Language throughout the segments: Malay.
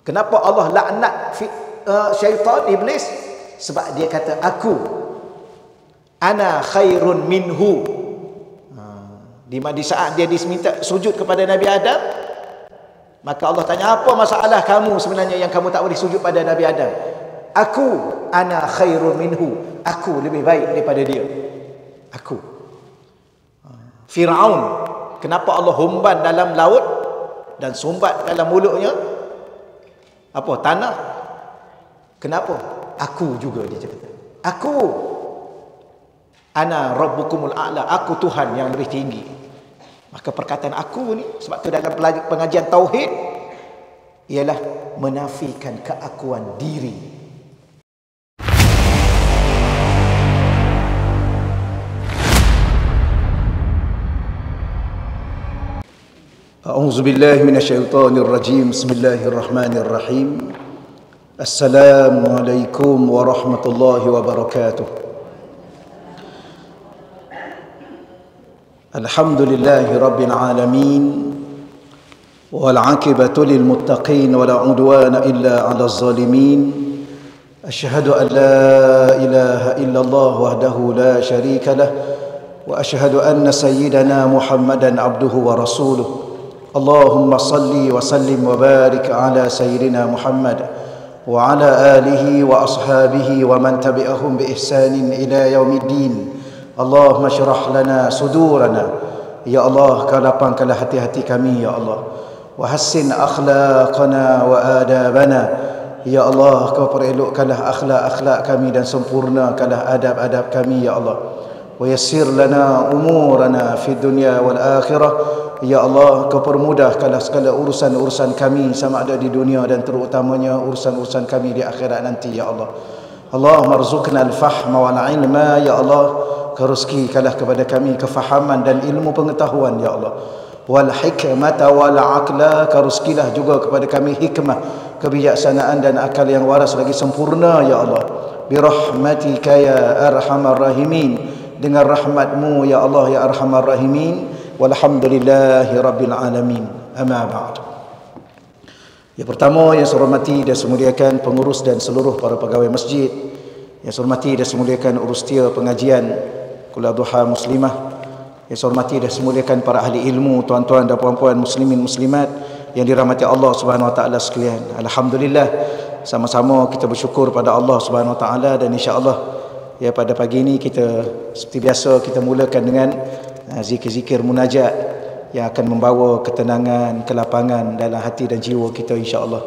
Kenapa Allah laknat syaitan, iblis? Sebab dia kata aku ana khairun minhu. Di saat dia diminta sujud kepada Nabi Adam, maka Allah tanya, apa masalah kamu sebenarnya yang kamu tak boleh sujud pada Nabi Adam? Aku ana khairun minhu, aku lebih baik daripada dia. Aku. Firaun, kenapa Allah humban dalam laut dan sumbat dalam mulutnya apa? Tanah. Kenapa? Aku juga, dia cakap. Aku ana rabbukumul a'la, aku Tuhan yang lebih tinggi. Maka perkataan aku ni, sebab tu dalam pengajian tauhid ialah menafikan keakuan diri. A'udzu billahi minasyaitonir rajim. Bismillahirrahmanirrahim. Assalamualaikum warahmatullahi wabarakatuh. Alhamdulillahi rabbil alamin. Wal 'aqibatu lil muttaqin wa la 'udwana illa 'alaz zalimin. Asyhadu an la ilaha illallah wahdahu la syarika lah wa asyhadu anna sayyidana Muhammadan abduhu wa rasuluh. Allahumma salli wa sallim wa barik ala sayyidina Muhammad wa ala alihi wa ashabihi wa man tabi'ahum bi ihsanin ila yaumiddin. Allahumma syrah lana sudurana, ya Allah, kau lapangkanlah hati-hati kami, ya Allah. Wa hassin akhlaqana wa adabana, ya Allah, kau perelokkanlah akhlak-akhlak kami dan sempurnakanlah adab-adab kami, ya Allah. Wa yassir lana umurana fid dunya wal akhirah, ya Allah, kau permudahkanlah segala urusan-urusan kami sama ada di dunia dan terutamanya urusan-urusan kami di akhirat nanti, ya Allah. Allahumma rzuqna al-fahma wal ilma, ya Allah, kau rezekikanlah kepada kami kefahaman dan ilmu pengetahuan, ya Allah. Wal hikmata wal aqla, kau rezekilah juga kepada kami hikmah, kebijaksanaan dan akal yang waras lagi sempurna, ya Allah. Bi rahmatika ya arhamar rahimin, dengan rahmatmu ya Allah ya arhamar rahimin. Walhamdulillahi rabbil alamin. Amma ba'd. Yang pertama, yang saya hormati dan saya muliakan pengurus dan seluruh para pegawai masjid, yang saya hormati dan saya muliakan urus setia pengajian Kuliah Duha Muslimah, yang saya hormati dan saya muliakan para ahli ilmu, tuan-tuan dan puan-puan muslimin muslimat yang dirahmati Allah Subhanahu wa taala sekalian. Alhamdulillah, sama-sama kita bersyukur pada Allah Subhanahu wa taala, dan insya-Allah ya pada pagi ini kita seperti biasa kita mulakan dengan zikir-zikir munajat yang akan membawa ketenangan, kelapangan dalam hati dan jiwa kita, insya-Allah,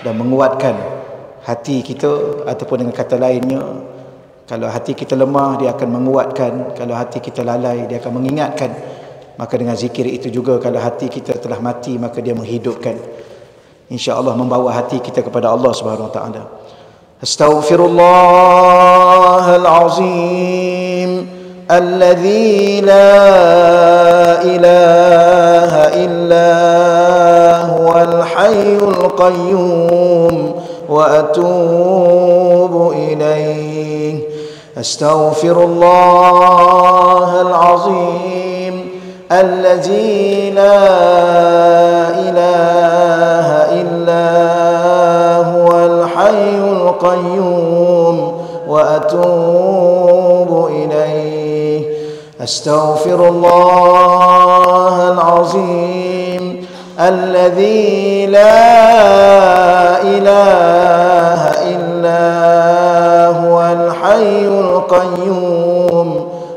dan menguatkan hati kita. Ataupun dengan kata lainnya, kalau hati kita lemah, dia akan menguatkan. Kalau hati kita lalai, dia akan mengingatkan. Maka dengan zikir itu juga, kalau hati kita telah mati, maka dia menghidupkan, insya-Allah, membawa hati kita kepada Allah Subhanahu wa taala. Astaghfirullahal azim الذي لا إله إلا هو الحي القيوم وأتوب إليه. أستغفر الله العظيم الذي لا إله إلا هو الحي القيوم وأتوب إليه. أستغفر الله العظيم الذي لا إله إلا هو الحي القيوم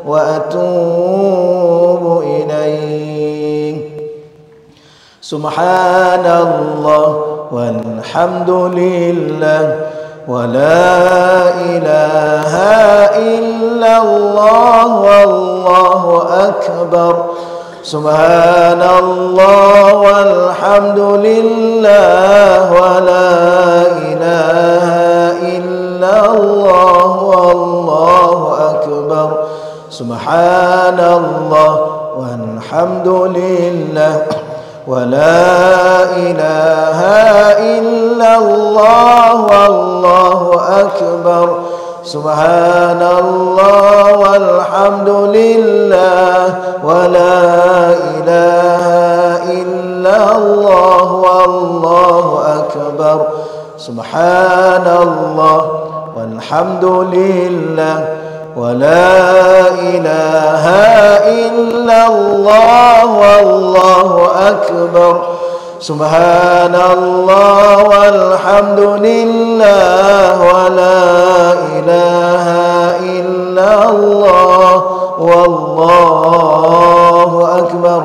وأتوب إليه. سبحان الله والحمد لله ولا إله إلا الله والله أكبر. سبحان الله والحمد لله ولا إله إلا الله والله أكبر. سبحان الله والحمد لله ولا إله إلا الله والله أكبر. سبحان الله والحمد لله ولا إله إلا الله والله akbar. Subhanallah walhamdulillah wa la ilaha illallah wallahu akbar. Subhanallah walhamdulillah wa la ilaha illallah wallahu akbar.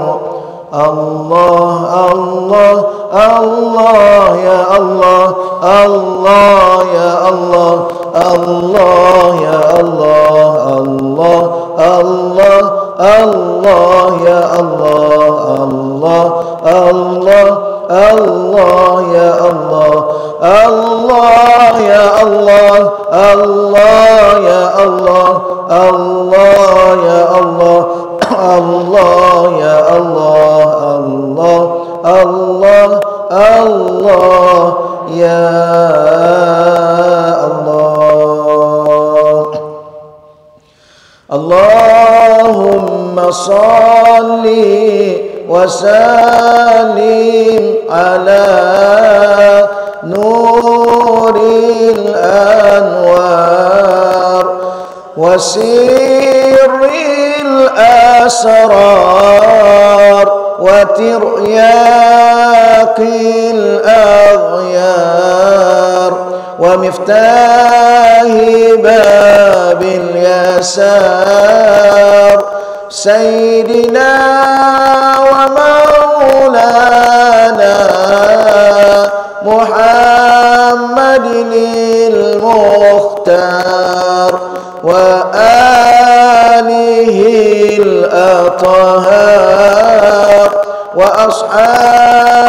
Allah Allah Allah ya Allah, Allah ya Allah, Allah ya Allah, Allah Allah Allah ya Allah, Allah Allah Allah ya Allah, Allah ya Allah, Allah ya Allah, Allah ya Allah, Allah ya Allah, Allah Allah Allah ya Allah. Allahumma salli wa sallim ala nuril anwar wa sirril asrar wa tiryaqil aghyar wa miftahi babil yasar sayyidina wa maulana Muhammadinil Mukhtar wa alihil athhar wa ashabihil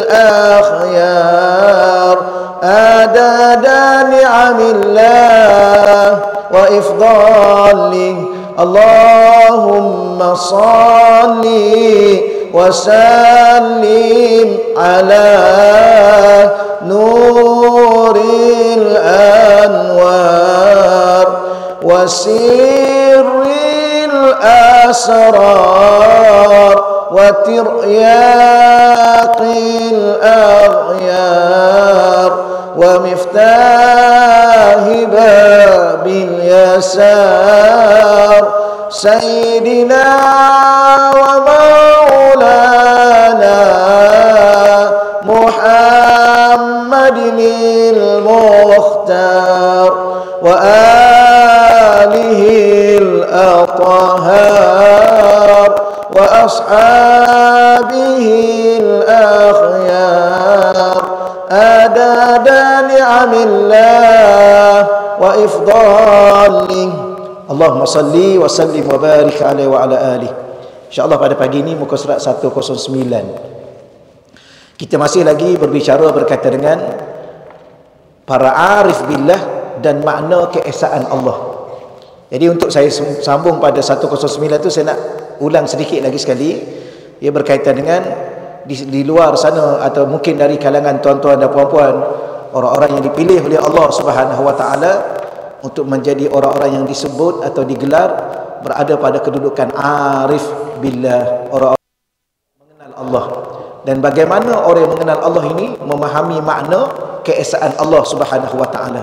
akhyar adada ni'amillah wa ifdalih. Allahumma salli wa sallim ala nuril anwar wa sirril asrar wa tiryaqil aghyar wa miftahi babil yasar sayyidina wa maulana Muhammadinil Mukhtar wa alihil athhar wa ashabihil akhyar adada ni'amillah wa ifdalih. Allahumma salli wa sallim wa barik alaihi wa ala alihi. InsyaAllah pada pagi ini muka surat 109 kita masih lagi berbicara berkaitan dengan para arif billah dan makna keesaan Allah. Jadi untuk saya sambung pada 109 itu saya nak ulang sedikit lagi sekali. Ia berkaitan dengan di luar sana atau mungkin dari kalangan tuan-tuan dan puan-puan, orang-orang yang dipilih oleh Allah Subhanahu wa taala untuk menjadi orang-orang yang disebut atau digelar berada pada kedudukan arif billah, orang-orang mengenal Allah. Dan bagaimana orang yang mengenal Allah ini memahami makna keesaan Allah Subhanahu wa taala.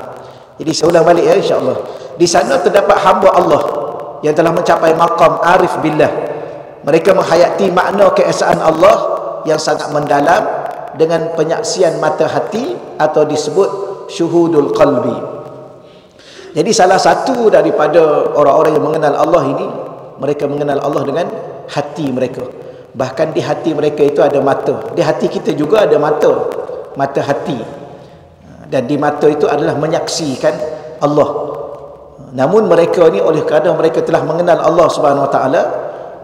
Jadi saya ulang balik ya insya-Allah. Di sana terdapat hamba Allah yang telah mencapai maqam arif billah. Mereka menghayati makna keesaan Allah yang sangat mendalam dengan penyaksian mata hati atau disebut syuhudul qalbi. Jadi salah satu daripada orang-orang yang mengenal Allah ini, mereka mengenal Allah dengan hati mereka. Bahkan di hati mereka itu ada mata. Di hati kita juga ada mata, mata hati. Dan di mata itu adalah menyaksikan Allah. Namun mereka ni oleh kerana mereka telah mengenal Allah Subhanahu wa taala,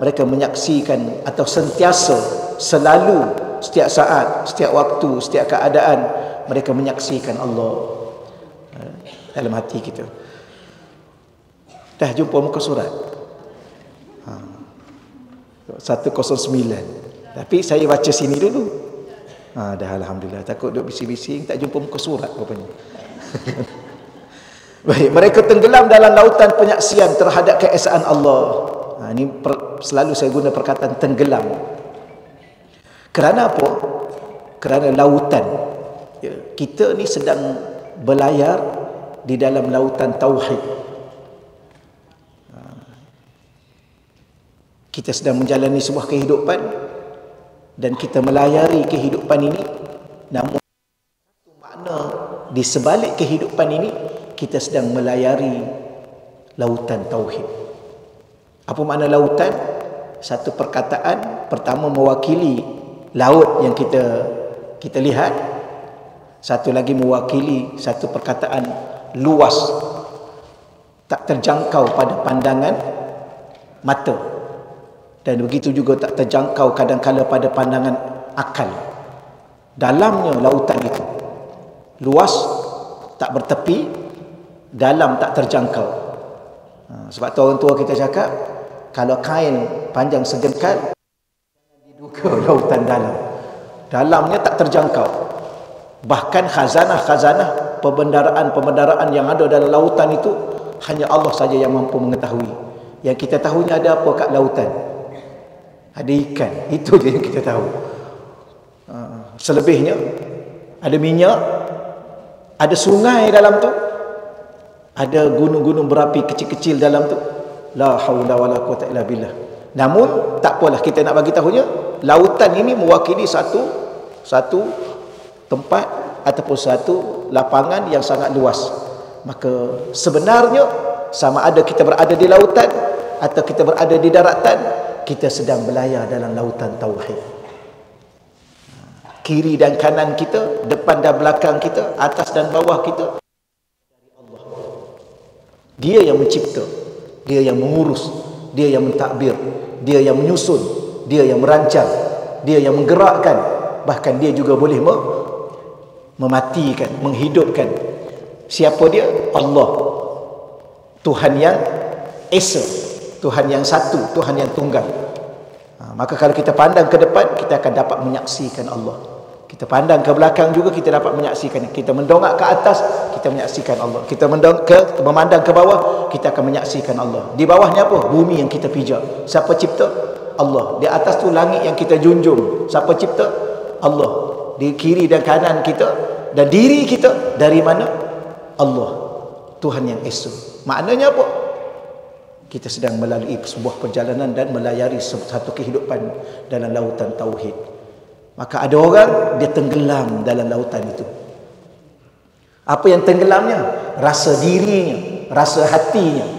mereka menyaksikan atau sentiasa, selalu, setiap saat, setiap waktu, setiap keadaan mereka menyaksikan Allah dalam hati kita. Dah jumpa muka surat 109. Tapi saya baca sini dulu. Dah alhamdulillah. Takut duk bising-bising tak jumpa muka surat rupanya. Baik, mereka tenggelam dalam lautan penyaksian terhadap keesaan Allah. Ini selalu saya guna perkataan tenggelam. Kerana apa? kerana lautan. Kita ni sedang berlayar di dalam lautan tauhid. Kita sedang menjalani sebuah kehidupan dan kita melayari kehidupan ini, namun makna di sebalik kehidupan ini kita sedang melayari lautan tauhid. Apa makna lautan? Satu perkataan pertama mewakili laut yang kita lihat, satu lagi mewakili satu perkataan luas, tak terjangkau pada pandangan mata, dan begitu juga tak terjangkau kadang-kala pada pandangan akal. Dalamnya lautan itu luas, tak bertepi, dalam tak terjangkau. Sebab tu orang tua kita cakap, kalau kain panjang segengkal, jangan diduga lautan dalam. Dalamnya tak terjangkau. Bahkan khazanah-khazanah, pembendaraan-pembendaraan yang ada dalam lautan itu hanya Allah saja yang mampu mengetahui. Yang kita tahunya ada apa kat lautan? Ada ikan, itu je yang kita tahu. Selebihnya ada minyak, ada sungai dalam tu, ada gunung-gunung berapi kecil-kecil dalam tu. La haula wala quwata illa billah. Namun tak apalah, kita nak bagi tahunya lautan ini mewakili satu tempat ataupun satu lapangan yang sangat luas. Maka sebenarnya sama ada kita berada di lautan atau kita berada di daratan, kita sedang berlayar dalam lautan tauhid. Kiri dan kanan kita, depan dan belakang kita, atas dan bawah kita, dari Allah. Dia yang mencipta, dia yang mengurus, dia yang mentadbir, dia yang menyusun, dia yang merancang, dia yang menggerakkan, bahkan dia juga boleh mematikan, menghidupkan. Siapa dia? Allah, Tuhan yang Esa, Tuhan yang satu, Tuhan yang tunggal. Maka kalau kita pandang ke depan, kita akan dapat menyaksikan Allah. Kita pandang ke belakang juga, kita dapat menyaksikan. Kita mendongak ke atas, kita menyaksikan Allah. Kita memandang ke bawah, kita akan menyaksikan Allah. Di bawahnya apa? Bumi yang kita pijak. Siapa cipta? Allah. Di atas tu langit yang kita junjung. Siapa cipta? Allah. Di kiri dan kanan kita dan diri kita dari mana? Allah, Tuhan yang Esa. Maknanya apa? Kita sedang melalui sebuah perjalanan dan melayari satu kehidupan dalam lautan tauhid. Maka ada orang dia tenggelam dalam lautan itu. Apa yang tenggelamnya? Rasa dirinya, rasa hatinya,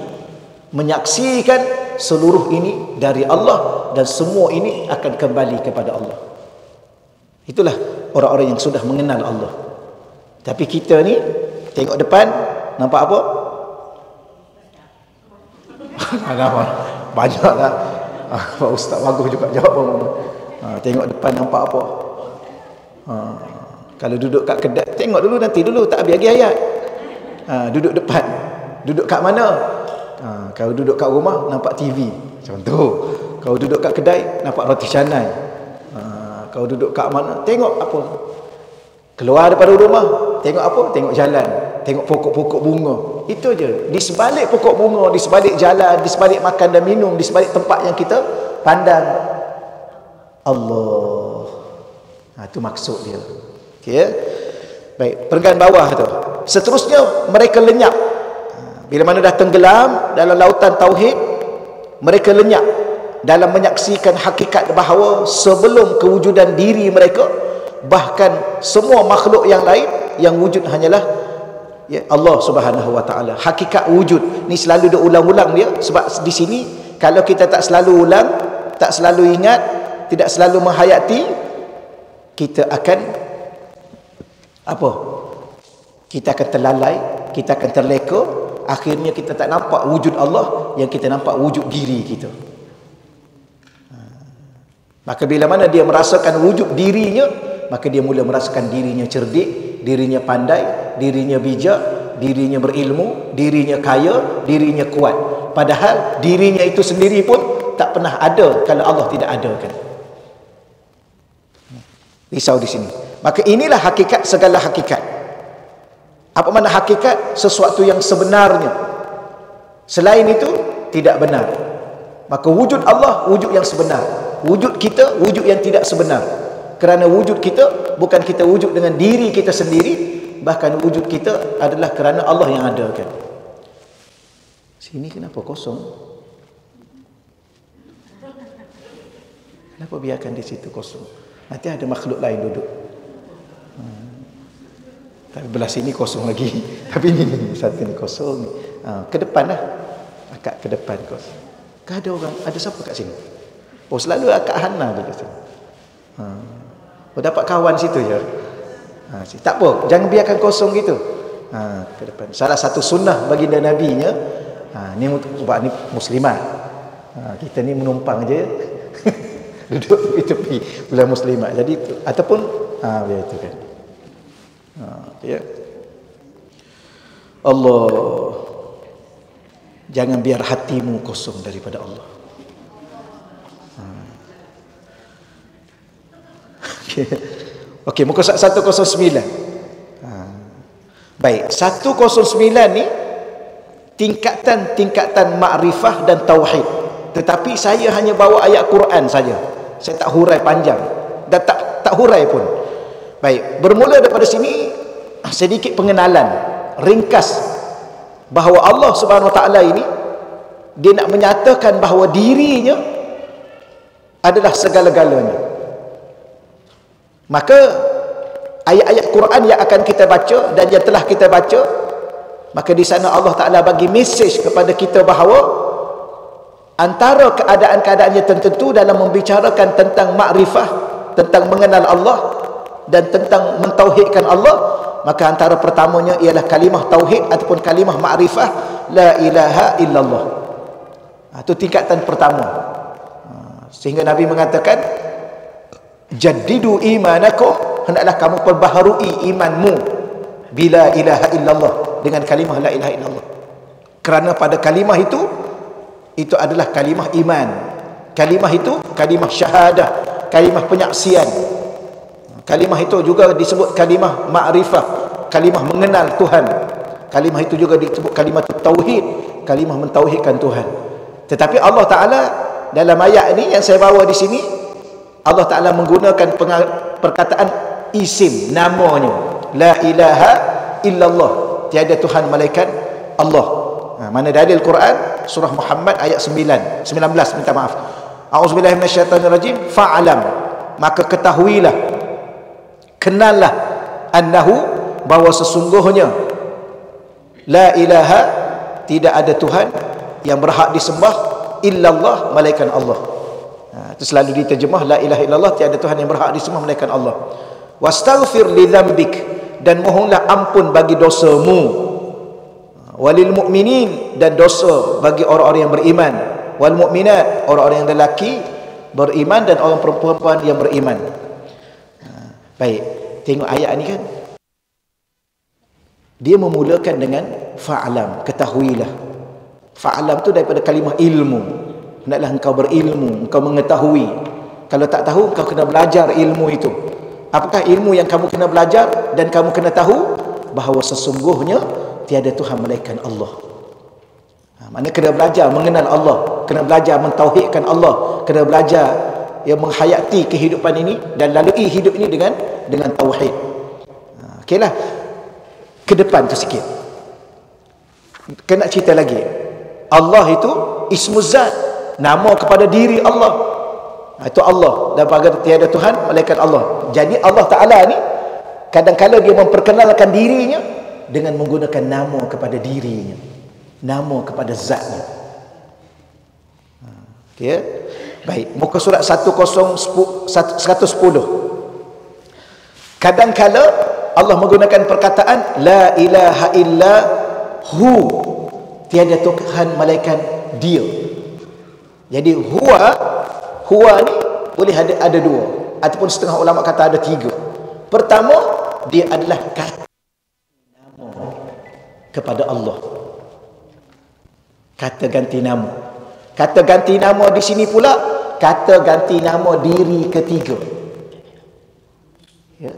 menyaksikan seluruh ini dari Allah dan semua ini akan kembali kepada Allah. Itulah orang-orang yang sudah mengenal Allah. Tapi kita ni tengok depan, nampak apa? Banyaklah. Pak Ustaz bagus juga jawab. Tengok depan nampak apa? Kalau duduk kat kedai, tengok dulu, nanti dulu tak habis lagi ayat. Duduk depan, duduk kat mana? Kalau duduk kat rumah nampak TV, contoh. Kalau duduk kat kedai nampak roti canai. Kalau duduk kat mana, tengok apa? Keluar daripada rumah, tengok apa? Tengok jalan, tengok pokok-pokok bunga. Itu je. Di sebalik pokok bunga, di sebalik jalan, di sebalik makan dan minum, di sebalik tempat yang kita pandang, Allah. Itu maksud dia. Okey. Baik, perenggan bawah tu. Seterusnya mereka lenyap. Bila mana dah tenggelam dalam lautan tauhid, mereka lenyap dalam menyaksikan hakikat bahawa sebelum kewujudan diri mereka, bahkan semua makhluk yang lain, yang wujud hanyalah Allah Subhanahu wa taala. Hakikat wujud ni selalu diulang-ulang dia, sebab di sini kalau kita tak selalu ulang, tak selalu ingat, tidak selalu menghayati, kita akan apa? Kita akan terlalai, kita akan terleka, akhirnya kita tak nampak wujud Allah, yang kita nampak wujud diri kita. Maka bila mana dia merasakan wujud dirinya, maka dia mula merasakan dirinya cerdik, dirinya pandai, dirinya bijak, dirinya berilmu, dirinya kaya, dirinya kuat. Padahal dirinya itu sendiri pun tak pernah ada kalau Allah tidak adakan. Risau di sini. Maka inilah hakikat segala hakikat. Apa makna hakikat? Sesuatu yang sebenarnya. Selain itu tidak benar. Maka wujud Allah wujud yang sebenar, wujud kita wujud yang tidak sebenar. Kerana wujud kita bukan kita wujud dengan diri kita sendiri, bahkan wujud kita adalah kerana Allah yang adakan. Sini kenapa kosong? Kenapa biarkan di situ kosong? Nanti ada makhluk lain duduk. Tapi belah sini kosong lagi. Tapi ini satu ni kosong. Ke depan lah. Akak ke depan kosong. Kan ada orang, ada siapa kat sini? Oh, selalu Akak Hana tu kat sini. Oh, dapat kawan situ je. Tak apa, jangan biarkan kosong gitu. Ke depan. Salah satu sunnah baginda Nabi-nya, ni sebab ni muslimat. Kita ni menumpang je. Duduk di tepi belah muslimat. Jadi ataupun biar itu kan. Ya. Allah, jangan biar hatimu kosong daripada Allah. Okey, muka 109. Baik, 109 ni tingkatan makrifah dan tauhid. Tetapi saya hanya bawa ayat Quran saja. Saya tak hurai panjang dan tak hurai pun. Baik, bermula daripada sini sedikit pengenalan ringkas bahawa Allah Subhanahu Wa Taala ini dia nak menyatakan bahawa dirinya adalah segala-galanya. Maka ayat-ayat Quran yang akan kita baca dan yang telah kita baca, maka di sana Allah Taala bagi mesej kepada kita bahawa antara keadaan-keadaan yang tertentu dalam membicarakan tentang makrifah, tentang mengenal Allah dan tentang mentauhidkan Allah, maka antara pertamanya ialah kalimah tauhid ataupun kalimah makrifah, la ilaha illallah. Itu tingkatan pertama. Sehingga Nabi mengatakan, jaddidu imanakum, hendaklah kamu perbaharui imanmu bila ilaha illallah, dengan kalimah la ilaha illallah. Kerana pada kalimah itu adalah kalimah iman. Kalimah itu kalimah syahadah, kalimah penyaksian. Kalimah itu juga disebut kalimah ma'rifah, kalimah mengenal Tuhan. Kalimah itu juga disebut kalimah tauhid, kalimah mentauhidkan Tuhan. Tetapi Allah Ta'ala dalam ayat ini yang saya bawa di sini, Allah Ta'ala menggunakan perkataan isim, namanya, la ilaha illallah, tiada Tuhan malaikat Allah. Mana dalil Quran? Surah Muhammad ayat 19, minta maaf. A'udzubillahi minasyaitonirrajim. Fa'alam, maka ketahuilah, kenallah, annahu, bahawa sesungguhnya la ilaha, tidak ada Tuhan yang berhak disembah illallah, malaikat Allah. Itu selalu diterjemah la ilaha illallah, tiada Tuhan yang berhak disembah melainkan Allah. Wastaghfir li dzambik, dan mohonlah ampun bagi dosamu. Walil mu'minin, dan dosa bagi orang-orang yang beriman. Wal mu'minat, orang-orang yang lelaki beriman dan orang perempuan yang beriman. Baik, tengok ayat ni kan, dia memulakan dengan fa'alam, ketahuilah. Fa'alam tu daripada kalimah ilmu. Hendaklah engkau berilmu, engkau mengetahui. Kalau tak tahu, engkau kena belajar ilmu itu. Apakah ilmu yang kamu kena belajar dan kamu kena tahu? Bahawa sesungguhnya tiada Tuhan melainkan Allah. Maknanya kena belajar mengenal Allah, kena belajar mentauhidkan Allah, kena belajar menghayati kehidupan ini dan lalui hidup ini dengan tauhid. Okeylah, ke depan tu sikit. Kena cerita lagi. Allah itu ismuz zat, nama kepada diri Allah. Itu Allah, dan bahagia tiada Tuhan malaikat Allah. Jadi Allah Ta'ala ni kadang-kadang dia memperkenalkan dirinya dengan menggunakan nama kepada dirinya, nama kepada zatnya. Okay. Baik, muka surat 110. Kadang-kala Allah menggunakan perkataan la ilaha illa hu, tiada Tuhan malaikat dia. Jadi huwa ni boleh ada dua, ataupun setengah ulama kata ada tiga. Pertama, dia adalah kata kepada Allah. Kata ganti nama. Kata ganti nama di sini pula kata ganti nama diri ketiga. Ya.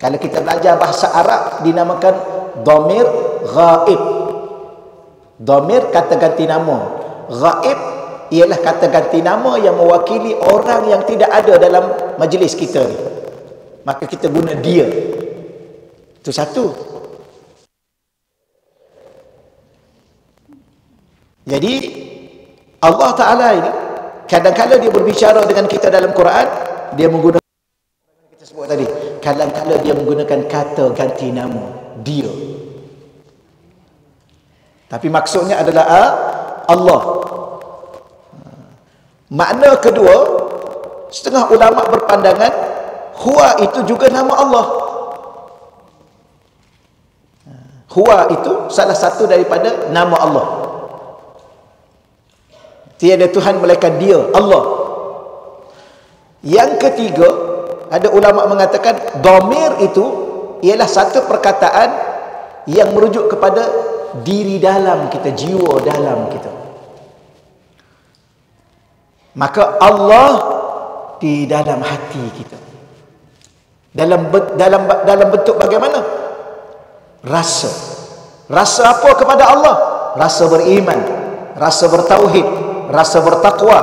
Kalau kita belajar bahasa Arab dinamakan dhamir ghaib. Dhamir kata ganti nama. Ghaib ialah kata ganti nama yang mewakili orang yang tidak ada dalam majlis kita ni. maka kita guna dia. Itu satu. Jadi Allah Ta'ala ini kadang-kadang dia berbicara dengan kita dalam Quran, dia menggunakan, kita sebut tadi, kadang-kadang dia menggunakan kata ganti nama, dia. Tapi maksudnya adalah Allah. Makna kedua, setengah ulama berpandangan huwa itu juga nama Allah. Huwa itu salah satu daripada nama Allah. Tiada Tuhan melainkan dia, Allah. Yang ketiga, ada ulama mengatakan dhamir itu ialah satu perkataan yang merujuk kepada diri dalam kita, jiwa dalam kita. Maka Allah di dalam hati kita. Dalam bentuk bagaimana? Rasa. Rasa apa kepada Allah? Rasa beriman, rasa bertauhid, rasa bertakwa,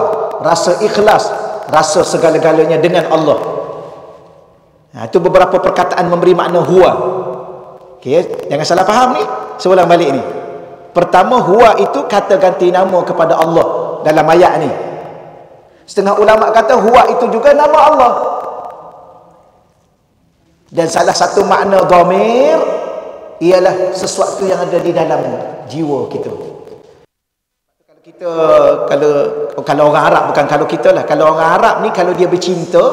rasa ikhlas, rasa segala-galanya dengan Allah. Itu beberapa perkataan memberi makna huwa. Okay, jangan salah faham ni. Saya ulang balik ni. Pertama, huwa itu kata ganti nama kepada Allah dalam ayat ni. Setengah ulama kata huwa itu juga nama Allah. Dan salah satu makna dhamir ialah sesuatu yang ada di dalam jiwa kita. Kalau orang Arab, bukan kalau kita lah, kalau orang Arab ni kalau dia bercinta,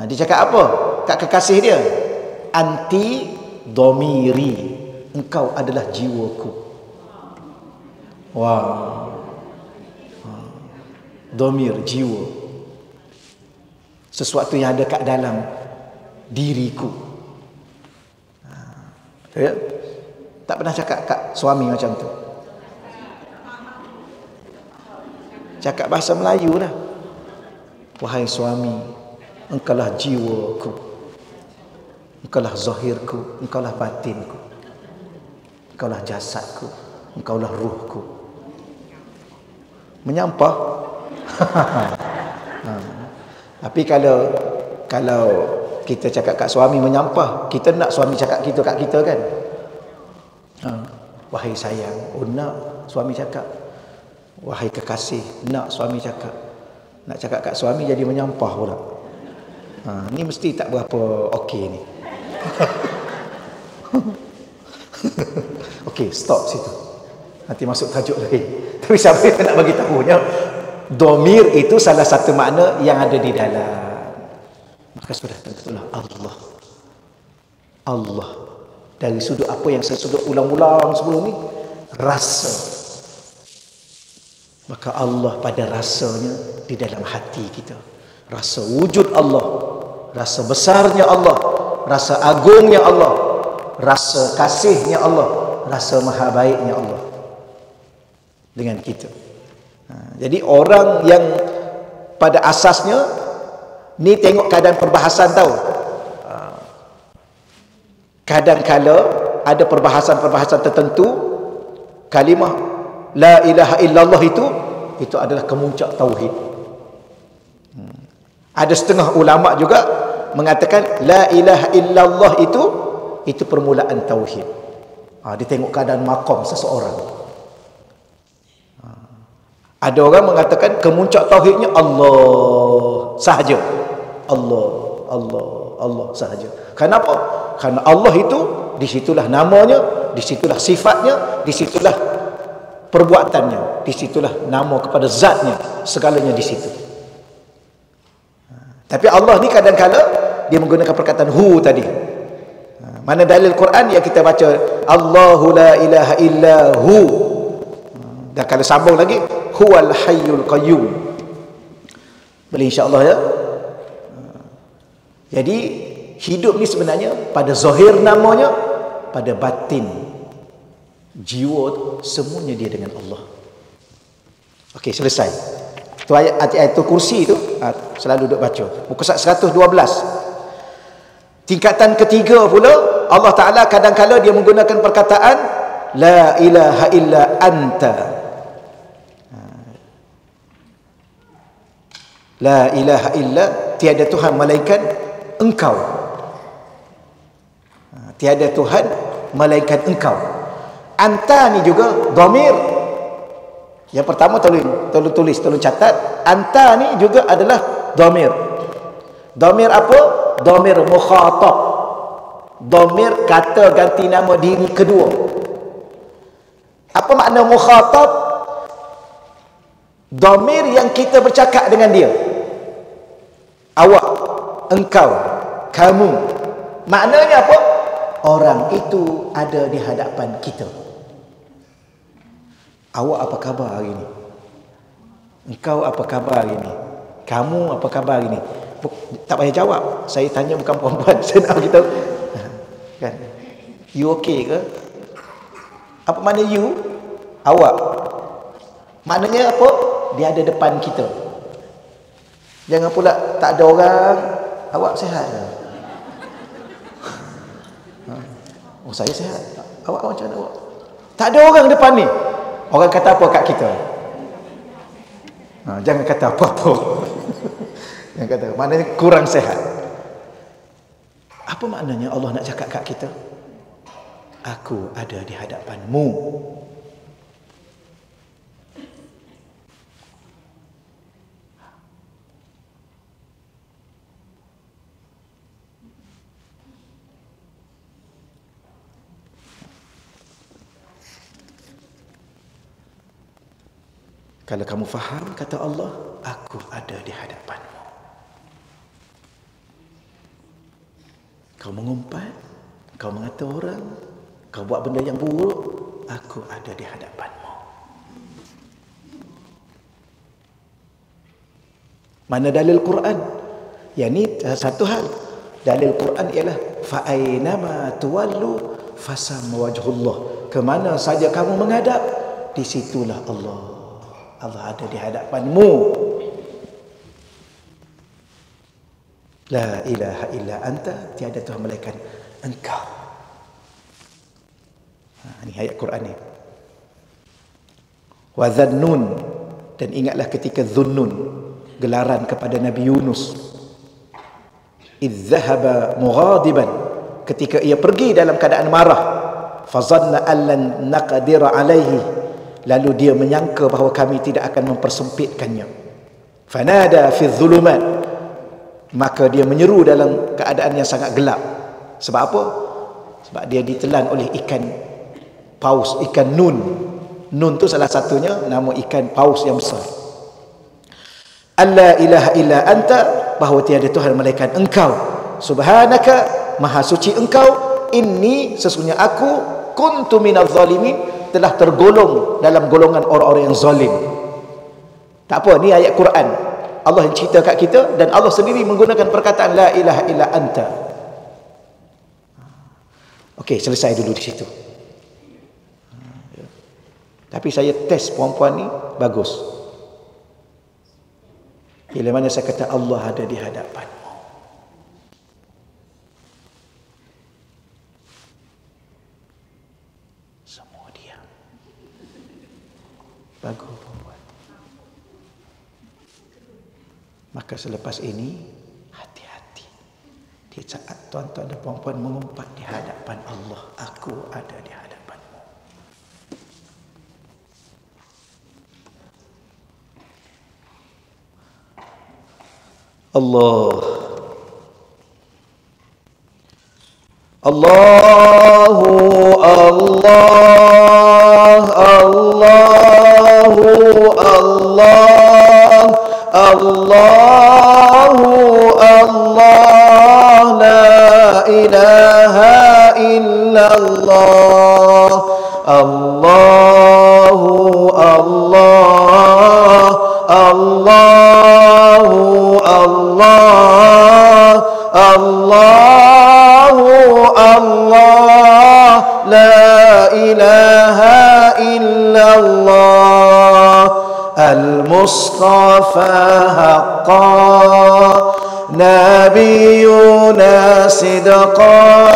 dia cakap apa kat kekasih dia? Anti dhamiri, engkau adalah jiwaku. Wow. Dhamir, jiwa, sesuatu yang ada kat dalam diriku. Ya? Tak pernah cakap kat suami macam tu. Cakap bahasa Melayu lah. Wahai suami, engkaulah jiwaku, engkaulah zahirku, engkaulah batinku, engkaulah jasadku, engkaulah ruhku. Menyampah. Tapi kalau kita cakap kat suami menyampah, kita nak suami cakap kita kat kita kan? Wahai sayang, nak suami cakap. Wahai kekasih, nak suami cakap. Nak cakap kat suami jadi menyampah pula. Ni mesti tak berapa okey ni. Okey, stop situ. Nanti masuk tajuk lagi. Tapi siapa yang nak bagi tahunya, dhamir itu salah satu makna yang ada di dalam. Maka sudah tentulah Allah. Allah. Dari sudut apa yang saya sudah ulang-ulang sebelum ni, rasa. Maka Allah pada rasanya di dalam hati kita. Rasa wujud Allah, rasa besarnya Allah, rasa agungnya Allah, rasa kasihnya Allah, rasa maha baiknya Allah dengan kita. Jadi orang yang pada asasnya ni tengok keadaan perbahasan tahu. Kadang-kala ada perbahasan-perbahasan tertentu, kalimah la ilaha illallah itu adalah kemuncak tauhid. Ada setengah ulama juga mengatakan la ilaha illallah itu permulaan tauhid. Dia tengok keadaan maqam seseorang. Ada orang mengatakan kemuncak tauhidnya Allah sahaja. Allah sahaja. Kenapa? Karena Allah itu disitulah namanya, disitulah sifatnya, disitulah perbuatannya, disitulah nama kepada zatnya, segalanya di situ. Tapi Allah ni kadang-kala dia menggunakan perkataan hu tadi. Mana dalil Quran yang kita baca Allahu la ilaha illa hu. Dan kalau sambung lagi huwal hayyul qayyum. Boleh insya-Allah ya. Jadi hidup ni sebenarnya pada zahir namanya, pada batin jiwa semuanya dia dengan Allah. Okey, selesai. Tu ayat tu kursi tu selalu duduk baca. Muka surat 112. Tingkatan ketiga pula Allah Taala kadang-kala dia menggunakan perkataan la ilaha illa anta. La ilaha illa, tiada Tuhan melainkan engkau. Tiada Tuhan melainkan engkau. Anta ni juga dhamir. Yang pertama tolong catat, anta ni juga adalah dhamir. Dhamir apa? Dhamir mukhatab. Dhamir kata ganti nama diri kedua. Apa makna mukhatab? Dhamir yang kita bercakap dengan dia. Awak, engkau, kamu. Maknanya apa? Orang itu ada di hadapan kita. Awak apa khabar hari ini? Engkau apa khabar hari ini? Kamu apa khabar hari ini? Tak payah jawab. Saya tanya bukan perempuan. Saya nak beritahu. Kan? You okay ke? Apa makna you? Awak. Maknanya apa? Dia ada depan kita. Jangan pula tak ada orang. Awak sihat ke? Oh, saya sihat. Awak macam mana awak? Tak ada orang depan ni. Orang kata apa kat kita? Jangan kata apa-apa. Jangan kata. Maknanya kurang sihat. Apa maknanya Allah nak cakap kat kita? Aku ada di hadapanmu. Kalau kamu faham, kata Allah, aku ada di hadapanmu. Kau mengumpat, kau mengata orang, kau buat benda yang buruk, aku ada di hadapanmu. Mana dalil Quran? Yang ni satu hal. Dalil Quran ialah fa'ainama tuwallu fasamma wajhullah. Kemana saja kamu menghadap, di situlah Allah. Allah ada di hadapanmu. La ilaha illa anta, tiada Tuhan melainkan engkau. Ini ayat Quran ni. Wa dhannun, dan ingatlah ketika Dhunnun, gelaran kepada Nabi Yunus. Idh dhahaba mughadiban, ketika ia pergi dalam keadaan marah. Fazanna allan naqdira alaihi, lalu dia menyangka bahawa kami tidak akan mempersempitkannya. Fanada fi dhulumat, maka dia menyeru dalam keadaan yang sangat gelap. Sebab apa? Sebab dia ditelan oleh ikan paus, ikan nun. Nun tu salah satunya nama ikan paus yang besar. Alla ilaha illa anta, bahawa tiada Tuhan melainkan engkau. Subhanaka, maha suci engkau. Inni, sesungguhnya aku, kuntu minaz zalimin, telah tergolong dalam golongan orang-orang yang zalim. Tak apa, ni ayat Quran. Allah yang cerita kat kita, dan Allah sendiri menggunakan perkataan la ilaha illa anta. Okey, selesai dulu di situ. Tapi saya test perempuan ni bagus. Bila mana saya kata Allah ada di hadapanmu, semua diam. Bagus perempuan. Maka selepas ini, hati-hati. Di saat tuan-tuan dan puan-puan mengumpat di hadapan Allah, aku ada di hadapanmu. Allahu Allah, Allahu Allah, Allahu Allah, la ilaha illallah. Allahu Allah, Allahu Allah, Allahu Allah, la ilaha illallah. Al-Mustafa haqqan, Nabiyuna sidqan.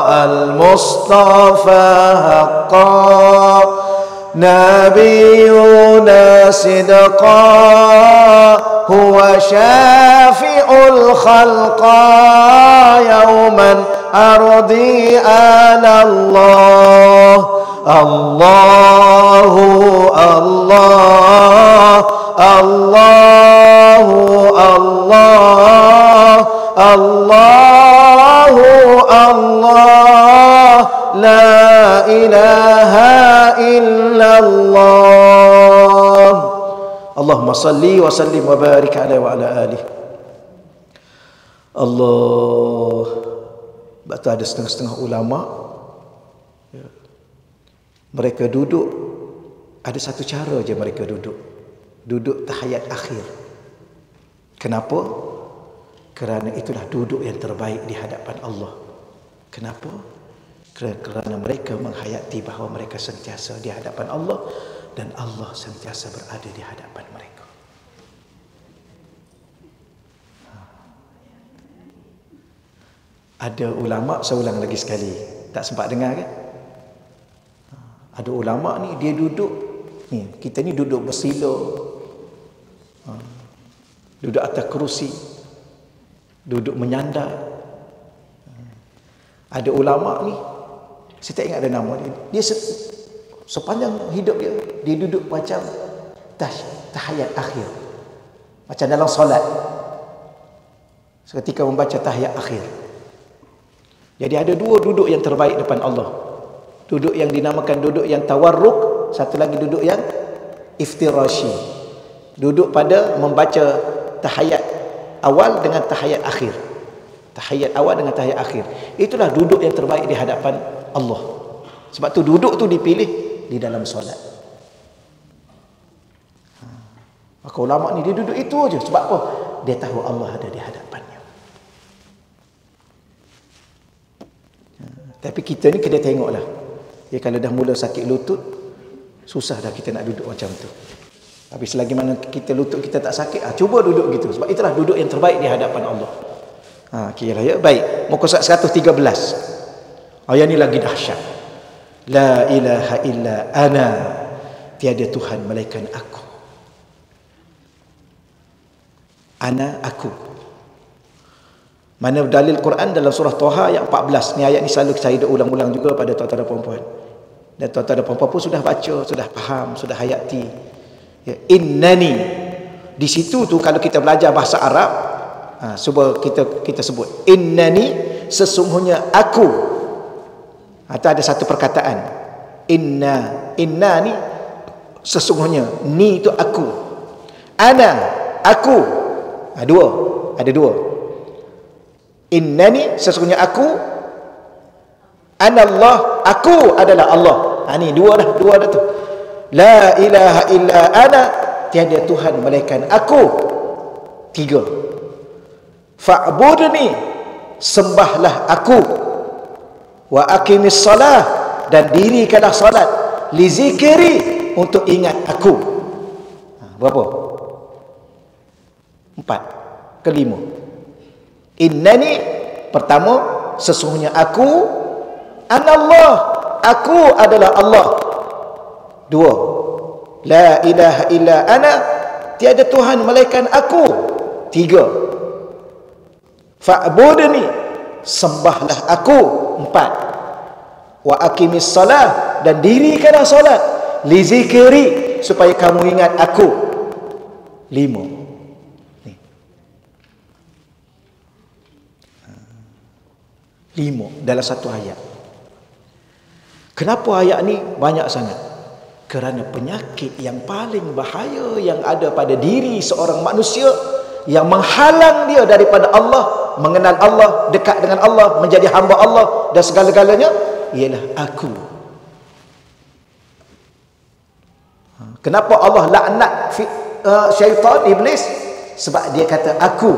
Al-Mustafa haqqan, نبينا صدقا هو شافع الخلق يوما أرضي على الله الله الله الله الله الله الله لا إله إلا الله اللهم صل وسلم وبارك عليه وعلى آله. Allah. Betul, ada setengah-setengah ulama mereka duduk, ada satu cara je mereka duduk tahiyat akhir. Kenapa? Kerana itulah duduk yang terbaik di hadapan Allah. Kenapa? Kerana mereka menghayati bahawa mereka sentiasa di hadapan Allah dan Allah sentiasa berada di hadapan mereka. Ada ulama, saya ulang lagi sekali, tak sempat dengar kan? Ada ulama ni dia duduk ni, kita ni duduk bersila, duduk atas kerusi, duduk menyandar. Ada ulama ni, saya tak ingat ada nama dia sepanjang hidup dia duduk macam tahiyat akhir, macam dalam solat seketika membaca tahiyat akhir. Jadi ada dua duduk yang terbaik depan Allah. Duduk yang dinamakan duduk yang tawarruk, satu lagi duduk yang iftirashi. Duduk pada membaca tahiyat awal dengan tahiyat akhir. Tahiyat awal dengan tahiyat akhir. Itulah duduk yang terbaik di hadapan Allah. Sebab tu duduk tu dipilih di dalam solat. Maka ulama ni dia duduk itu aja. Sebab apa? Dia tahu Allah ada di hadapannya. Tapi kita ni kena tengoklah. Ya, kalau dah mula sakit lutut, susah dah kita nak duduk macam tu. Tapi selagi mana kita lutut kita tak sakit, cuba duduk gitu. Sebab itulah duduk yang terbaik di hadapan Allah. Kira ya. Baik. Muka surat 113. Ayat ni lagi dahsyat. La ilaha illa ana. Tiada Tuhan melainkan aku. Ana, aku. Mana dalil Quran dalam surah Toha ayat 14. Ni ayat ni selalu saya ulang-ulang juga pada tuan-tuan dan puan-puan. Dan tuan-tuan dan puan-puan pun sudah baca, sudah faham, sudah hayati. Ya, innani. Di situ tu kalau kita belajar bahasa Arab, cuba kita sebut innani, sesungguhnya aku. Atau ada satu perkataan inna ni sesungguhnya, ni itu aku, ana aku. Ada dua. Innani, sesungguhnya aku, anallah, aku adalah Allah. Ni dua dah tu. La ilaha illa ana, tiada Tuhan melainkan aku. 3. Fa'budni, sembahlah aku. Wa aqimis salah, dan dirikanlah salat. Li zikri, untuk ingat aku. Berapa? 4. Kelima. Innani, pertama, sesungguhnya aku, anallah, aku adalah Allah. 2. La ilaha illa ana, tiada Tuhan melainkan aku. 3. Fa'budni, sembahlah aku. 4. Wa aqimis salah, dan dirikanlah solat. Li zikri, supaya kamu ingat aku. 5. Dalam satu ayat. Kenapa ayat ni banyak sangat? Kerana penyakit yang paling bahaya yang ada pada diri seorang manusia, yang menghalang dia daripada Allah, mengenal Allah, dekat dengan Allah, menjadi hamba Allah dan segala-galanya, ialah aku. Kenapa Allah laknat syaitan, iblis? Sebab dia kata aku,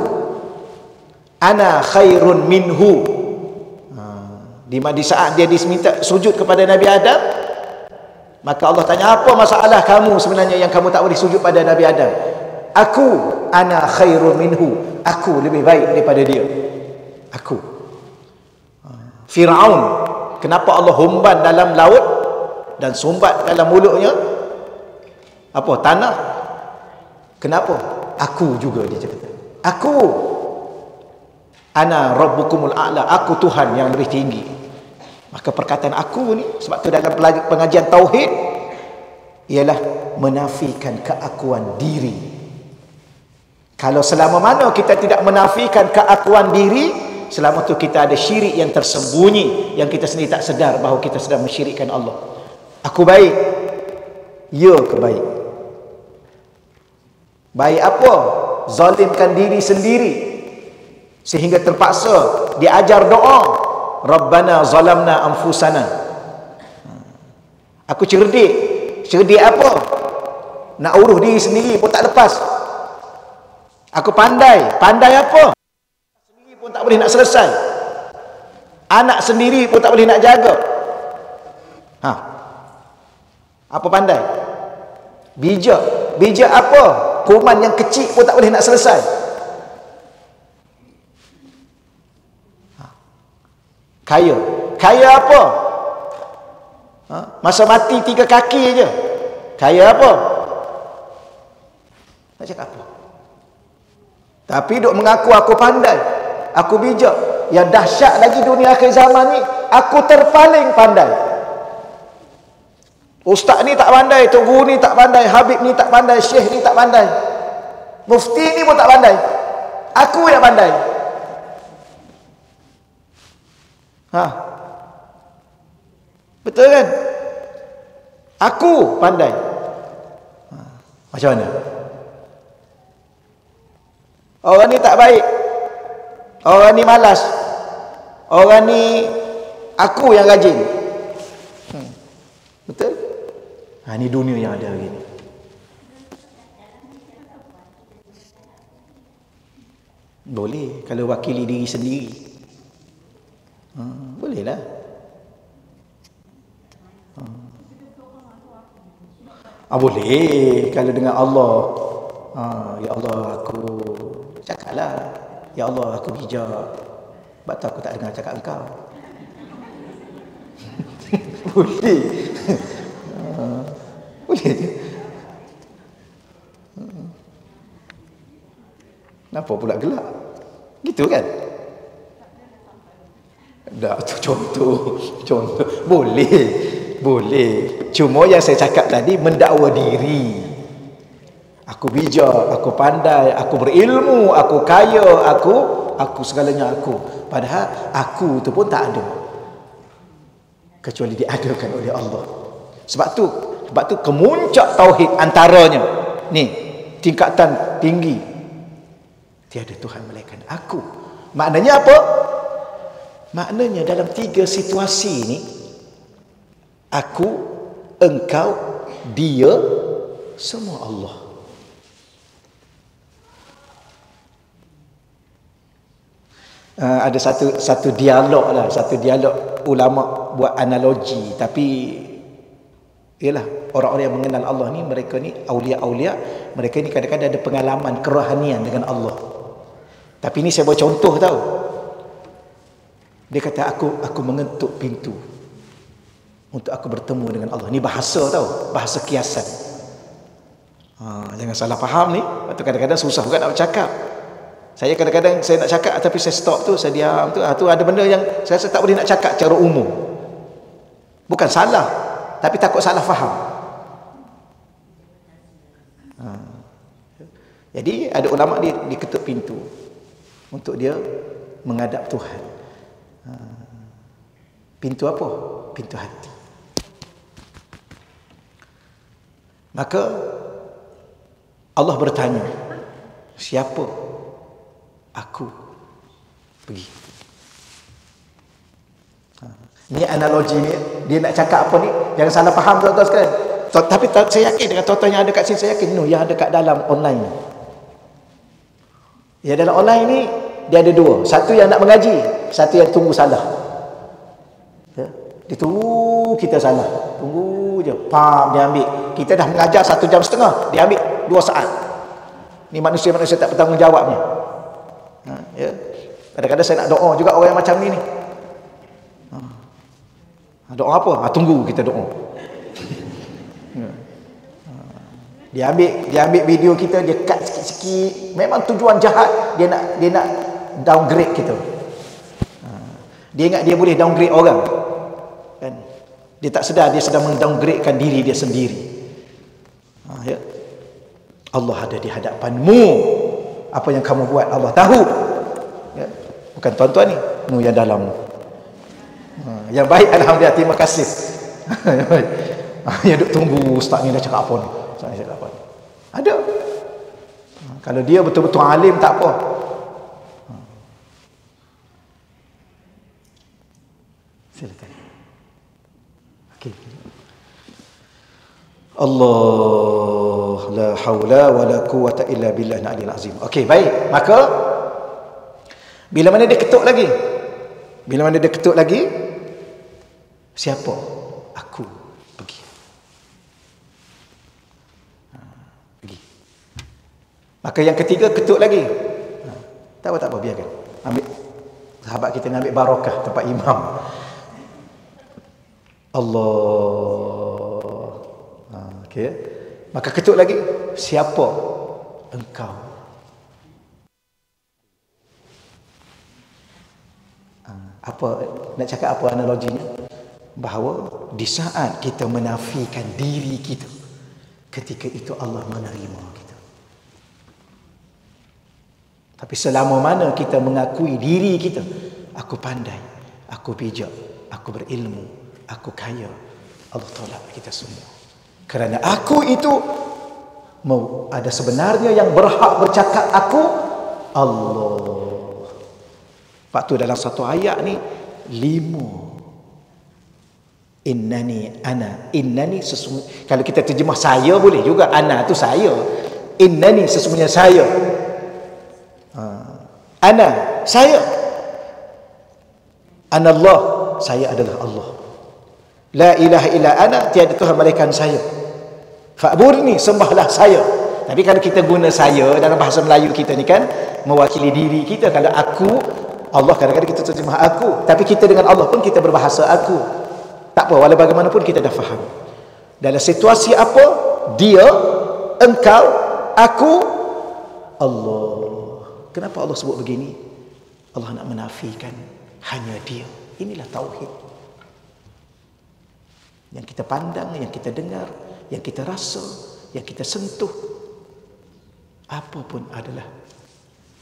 ana khairun minhu. Di saat dia diminta sujud kepada Nabi Adam, maka Allah tanya, apa masalah kamu sebenarnya yang kamu tak boleh sujud pada Nabi Adam? Aku, ana khairun minhu, aku lebih baik daripada dia. Aku. Fir'aun, kenapa Allah humban dalam laut? dan sumbat dalam mulutnya apa? Tanah. Kenapa? Aku juga, dia cakap. Aku. Ana rabbukumul a'la, aku Tuhan yang lebih tinggi. Maka perkataan aku ni, sebab tu dalam pengajian tauhid ialah menafikan keakuan diri. Kalau selama mana kita tidak menafikan keakuan diri, selama tu kita ada syirik yang tersembunyi, yang kita sendiri tak sedar bahawa kita sedang mensyirikkan Allah. Aku baik. Ya ke baik? Baik apa? Zalimkan diri sendiri sehingga terpaksa diajar doa, Rabbana zalamna anfusana. Aku cerdik. Cerdik apa? Nak urus diri sendiri pun tak lepas. Aku pandai. Pandai apa? Sendiri pun tak boleh nak selesai. Anak sendiri pun tak boleh nak jaga. Apa pandai? Bijak. Bijak apa? Kuman yang kecil pun tak boleh nak selesai. Kaya. Kaya apa? Masa mati 3 kaki je. Kaya apa? Tak cakap apa. Tapi duk mengaku aku pandai, aku bijak. Yang dahsyat lagi dunia akhir zaman ni, aku terpaling pandai. Ustaz ni tak pandai, tok guru ni tak pandai, habib ni tak pandai, syekh ni tak pandai, mufti ni pun tak pandai. Aku yang pandai. Betul kan? Aku pandai. Macam mana? Orang ni tak baik. Orang ni malas. Orang ni aku yang rajin. Betul? Ni dunia yang ada hari ni. Boleh kalau wakili diri sendiri. Bolehlah. Boleh kalau dengan Allah. Ya Allah, aku cakaplah. Ya Allah, aku bijak. Sebab tu aku tak dengar cakap engkau. Boleh. Boleh je. Kenapa pula gelak? Gitu kan? Tak, tu contoh. Boleh. Cuma yang saya cakap tadi mendakwa diri. Aku bijak, aku pandai, aku berilmu, aku kaya, aku segalanya aku. Padahal aku tu pun tak ada. Kecuali diadakan oleh Allah. Sebab tu kemuncak tauhid antaranya. Ni, tingkatan tinggi. Tiada Tuhan melainkan aku. Maknanya apa? Maknanya dalam 3 situasi ni, aku, engkau, dia, semua Allah. Ada satu dialog lah, ulama buat analogi, tapi ialah orang-orang yang mengenal Allah ni, mereka ni aulia-aulia, mereka ni kadang-kadang ada pengalaman kerohanian dengan Allah. Tapi ni saya buat contoh tau. Dia kata aku mengetuk pintu untuk aku bertemu dengan Allah. Ni bahasa tau, bahasa kiasan. Jangan salah faham ni. Waktu kadang-kadang susah juga nak bercakap. Saya kadang-kadang saya nak cakap tapi saya stop tu, saya diam tu. Tu ada benda yang saya rasa tak boleh nak cakap secara umum. Bukan salah, tapi takut salah faham. Jadi ada ulama dia ketuk pintu untuk dia menghadap Tuhan. Pintu apa? Pintu hati. Maka Allah bertanya, siapa? Aku. Pergi. Ni analogi ni, dia nak cakap apa ni, jangan salah faham tuan-tuan sekalian. Tapi saya yakin dengan tuan-tuan yang ada kat sini, saya yakin yang ada kat dalam online ni. Yang dalam online ni dia ada 2. Satu yang nak mengaji, satu yang tunggu salah. Dia tunggu kita salah. Tunggu je. Dia ambil. Kita dah mengajar 1 jam setengah, dia ambil 2 saat. Ni manusia-manusia tak bertanggungjawab ni. Ya. Kadang-kadang saya nak doa juga orang yang macam ni. Doa apa? Tunggu kita doa. Dia ambil video kita, dia cut sikit-sikit. Memang tujuan jahat, dia nak downgrade kita. Dia ingat dia boleh downgrade orang. Kan? Dia tak sedar dia sedang mendowngradekan diri dia sendiri. Ya. Allah ada di hadapanmu. Apa yang kamu buat Allah tahu. Ya. Bukan tuan-tuan ni, yang dalam. Yang baik alhamdulillah, terima kasih. Yang baik. Yang duk tunggu ustaz ni dah cakap apa ni? Ustaz ni cakap apa ni? Ada. Kalau dia betul-betul alim tak apa. Silakan. Okey. Allah la haula wala quwata illa billah al-aliyyil azim. Okey, baik. Maka bila mana dia ketuk lagi? Bila mana dia ketuk lagi? Siapa? Aku. Pergi. Pergi. Maka yang ketiga ketuk lagi. Tak apa, biarkan. Ambil sahabat kita ni ambil barakah tempat imam. Allah. Okey. Maka ketuk lagi. Siapa engkau? Apa nak cakap apa analoginya? Bahawa di saat kita menafikan diri kita, ketika itu Allah menerima kita. Tapi selama mana kita mengakui diri kita, aku pandai, aku bijak, aku berilmu, aku kaya, Allah tolak kita semua. Kerana aku itu ada sebenarnya yang berhak bercakap aku Allah. Sebab tu dalam satu ayat ni 5. Innani sesungguhnya. Kalau kita terjemah saya boleh juga, ana tu saya. Innani sesungguhnya saya. Ana saya. Anallah, saya adalah Allah. La ilaha illa ana, tiada Tuhan melainkan saya. Fa'budni, sembahlah saya. Tapi kalau kita guna saya dalam bahasa Melayu kita ni kan mewakili diri kita. Kalau aku, Allah kadang-kadang kita terjemah aku, tapi kita dengan Allah pun kita berbahasa aku. Tak apa, walau bagaimanapun kita dah faham. Dalam situasi apa, dia, engkau, aku, Allah. Kenapa Allah sebut begini? Allah nak menafikan hanya dia. Inilah tauhid. Yang kita pandang, yang kita dengar, yang kita rasa, yang kita sentuh, apa pun adalah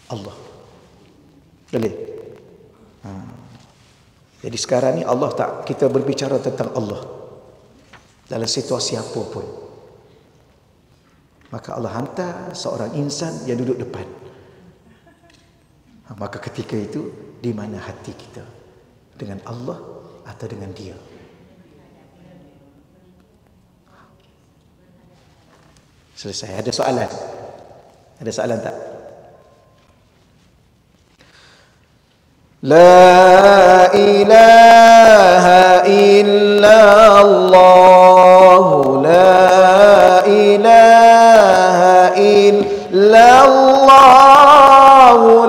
Allah. Boleh? Jadi sekarang ni Allah tak, kita berbicara tentang Allah dalam situasi apa pun, maka Allah hantar seorang insan yang duduk depan. Maka ketika itu di mana hati kita, dengan Allah atau dengan dia? Selesai. Ada soalan? Ada soalan tak? La ilaha illallah, la ilaha illallah,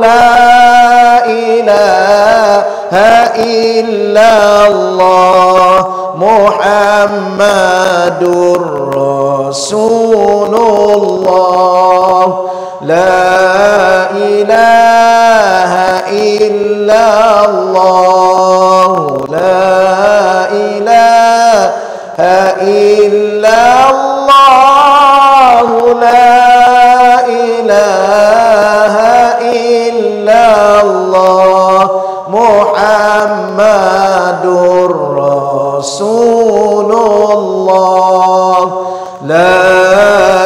la ilaha illallah, Muhammadur Rasulullah, la ilaha illallah, la ilaha illallah, la ilaha illallah, Muhammadur Rasulullah, la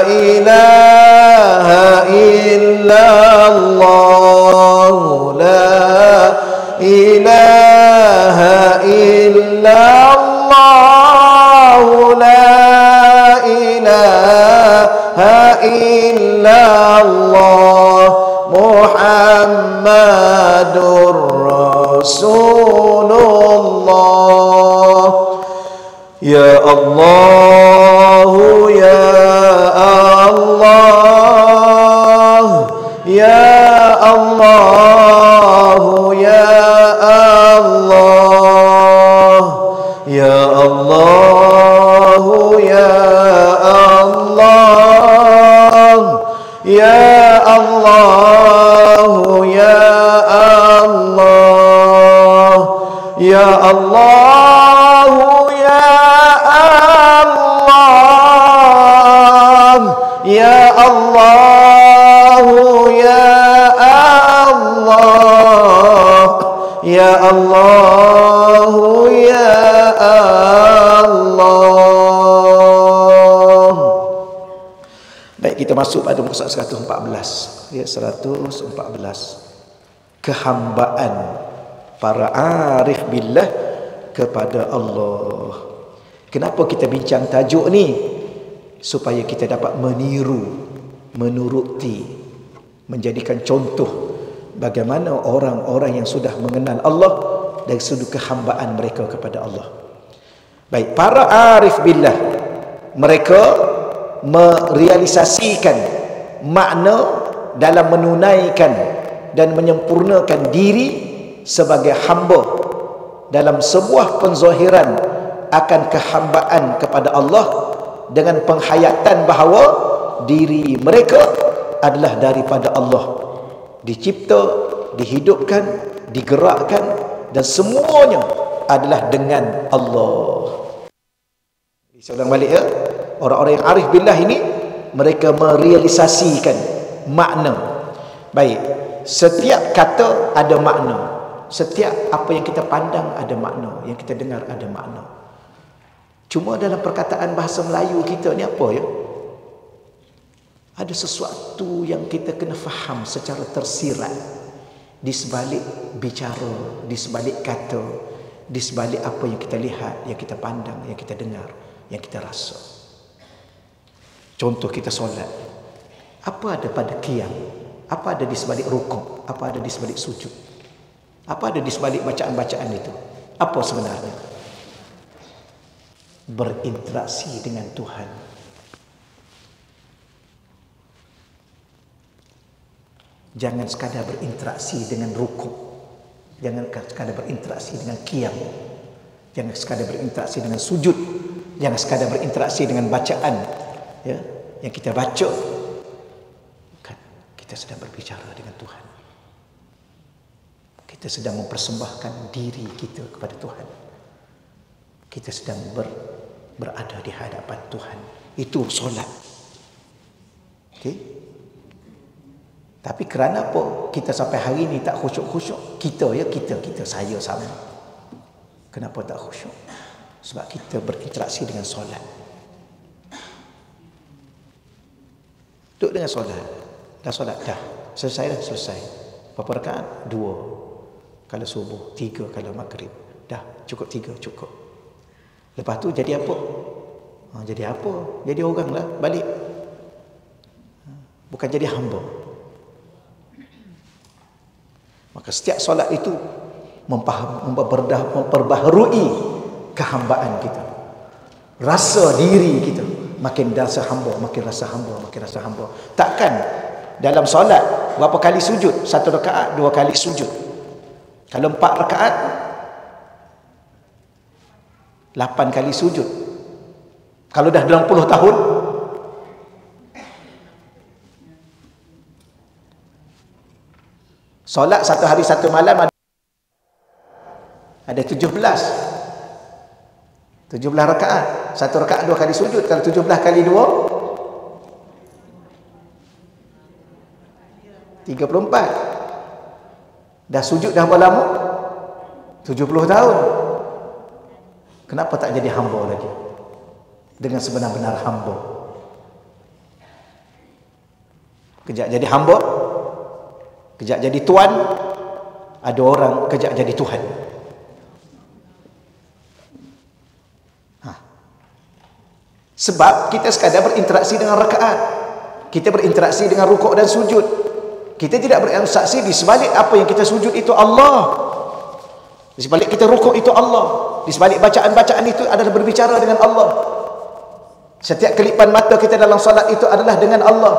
ilaha illallah, la ilaha illallah, la ilaha illallah, Muhammadur Rasulullah. Ya Allah, ya Allah, ya Allah, ya Allah, ya Allah, ya Allah, Ya Allah, ya Allah, ya Allah, ya Allah, ya Allah, ya Allah. Baik, kita masuk pada muka 114. Ya, 114. Kehambaan para arif billah kepada Allah. Kenapa kita bincang tajuk ni? Supaya kita dapat meniru, menuruti, menjadikan contoh bagaimana orang-orang yang sudah mengenal Allah dari sudut kehambaan mereka kepada Allah. Baik, para arif billah, mereka merealisasikan makna dalam menunaikan dan menyempurnakan diri sebagai hamba dalam sebuah penzahiran akan kehambaan kepada Allah dengan penghayatan bahawa diri mereka adalah daripada Allah, dicipta, dihidupkan, digerakkan, dan semuanya adalah dengan Allah. Saya ulang balik ya, orang-orang yang arif billah ini mereka merealisasikan makna. Baik, setiap kata ada makna, setiap apa yang kita pandang ada makna, yang kita dengar ada makna. Cuma dalam perkataan bahasa Melayu kita ni apa ya? Ada sesuatu yang kita kena faham secara tersirat di sebalik bicara, di sebalik kata, di sebalik apa yang kita lihat, yang kita pandang, yang kita dengar, yang kita rasa. Contoh kita solat, apa ada pada qiyam? Apa ada di sebalik rukuk? Apa ada di sebalik sujud? Apa ada di sebalik bacaan-bacaan itu? Apa sebenarnya? Berinteraksi dengan Tuhan. Jangan sekadar berinteraksi dengan rukuk. Jangan sekadar berinteraksi dengan qiyam. Jangan sekadar berinteraksi dengan sujud. Jangan sekadar berinteraksi dengan bacaan, ya, yang kita baca. Kita sedang berbicara dengan Tuhan. Kita sedang mempersembahkan diri kita kepada Tuhan. Kita sedang berada di hadapan Tuhan. Itu solat. Okey? Tapi kerana apa kita sampai hari ini tak khusyuk-khusyuk? Kita, saya sama. Kenapa tak khusyuk? Sebab kita berinteraksi dengan solat. Duduk dengan solat. Dah solat, dah. Selesai dah, selesai. Berapa rakaat? 2. Kalau subuh, 3 kalau maghrib. Dah, cukup 3, cukup. Lepas tu jadi apa? Jadi apa? Jadi orang lah, balik. Bukan jadi hamba. Maka setiap solat itu memperbaharui kehambaan kita. Rasa diri kita. Makin rasa hamba, makin rasa hamba, makin rasa hamba. Takkan dalam solat berapa kali sujud? 1 rakaat, 2 kali sujud. Kalau 4 rakaat 8 kali sujud. Kalau dah 20 tahun solat 1 hari 1 malam ada 17 rakaat. 1 rakaat 2 kali sujud. Kalau 17 kali 2 34. Dah sujud dah berapa lama? 70 tahun. Kenapa tak jadi hamba lagi? Dengan sebenar-benar hamba. Kejap jadi hamba, kejap jadi tuan. Ada orang kejap jadi Tuhan. Sebab kita sekadar berinteraksi dengan rakaat, kita berinteraksi dengan rukuk dan sujud. Kita tidak berinteraksi di sebalik apa yang kita sujud itu Allah. Di sebalik kita rukuk itu Allah. Di sebalik bacaan-bacaan itu adalah berbicara dengan Allah. Setiap kelipan mata kita dalam solat itu adalah dengan Allah.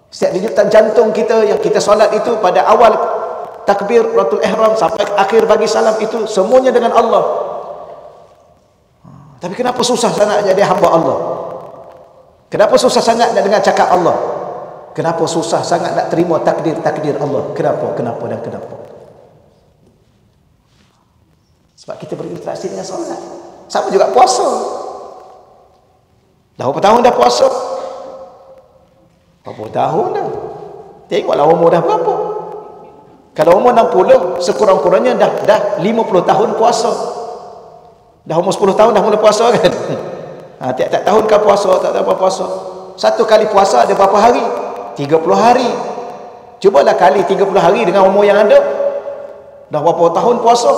Setiap denyutan jantung kita yang kita solat itu pada awal takbiratul ihram sampai akhir bagi salam itu semuanya dengan Allah. Tapi kenapa susah sangat jadi hamba Allah? Kenapa susah sangat nak dengar cakap Allah? Kenapa susah sangat nak terima takdir-takdir Allah? Kenapa dan kenapa? Sebab kita berinteraksi dengan solat. Sama juga puasa. Dah berapa tahun dah puasa? Berapa tahun dah? Tengoklah umur dah berapa. Kalau umur 60, sekurang-kurangnya dah 50 tahun puasa. Dah umur 10 tahun dah mula puasa kan? Tiap-tiap tahun kan puasa, tak apa puasa. Satu kali puasa ada berapa hari? 30 hari. Cubalah kali 30 hari dengan umur yang ada. Dah berapa tahun puasa?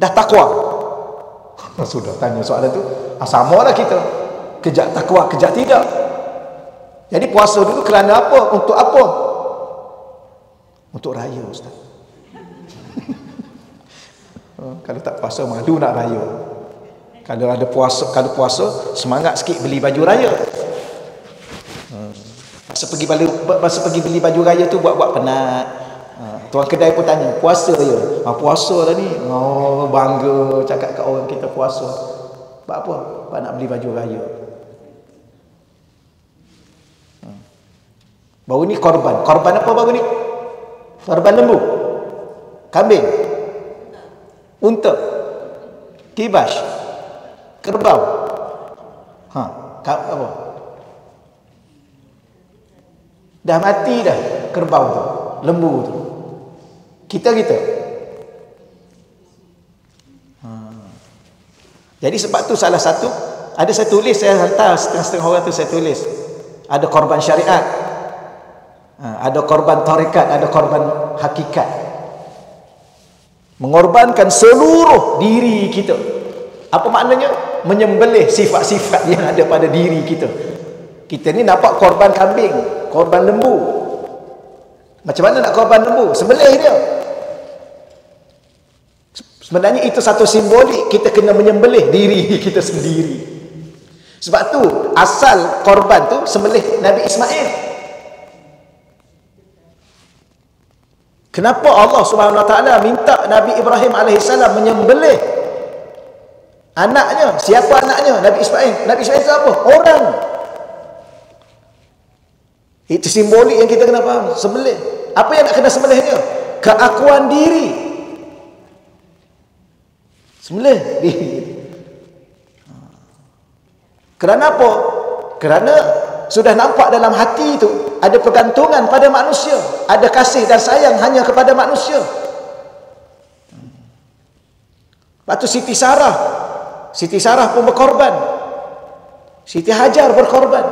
Dah takwa. Sudah tanya soalan tu. Sama lah kita. Kejap takwa, kejap tidak. Jadi puasa dulu kerana apa? Untuk apa? Untuk raya, Ustaz. Kalau tak puasa malu nak raya. Kalau ada puasa, kalau puasa semangat sikit beli baju raya. Masa pergi beli baju raya tu buat-buat penat. Tuan kedai pun tanya, puasa ya? Puasa lah ni. Oh, bangga cakap kat orang kita puasa. Buat apa? Buat nak beli baju raya. Baru ni korban. Korban apa baru ni? Korban lembu, kambing, unta, kibas, kerbau. Apa? Dah mati dah kerbau tu, lembu tu. Kita. Jadi sebab tu salah satu, ada saya tulis, saya hantar setengah-setengah orang tu saya tulis. Ada korban syariat. Ada korban tarikat, ada korban hakikat. Mengorbankan seluruh diri kita. Apa maknanya? Menyembelih sifat-sifat yang ada pada diri kita. Kita ni nampak korban kambing, korban lembu. Macam mana nak korban lembu? Sembelih dia. Sebenarnya itu satu simbolik, kita kena menyembelih diri kita sendiri. Sebab tu asal korban tu sembelih Nabi Ismail. Kenapa Allah Subhanahu Wa Taala minta Nabi Ibrahim alaihissalam menyembelih anaknya? Siapa anaknya? Nabi Ismail. Nabi Ismail itu apa? Orang. Itu simbolik yang kita kena faham. Sembelih. Apa yang nak kena sembelih dia? Keakuan diri. Sembelih diri. Kerana apa? Kerana sudah nampak dalam hati itu ada pergantungan pada manusia, ada kasih dan sayang hanya kepada manusia. Lepas tu Siti Sarah pun berkorban, Siti Hajar berkorban.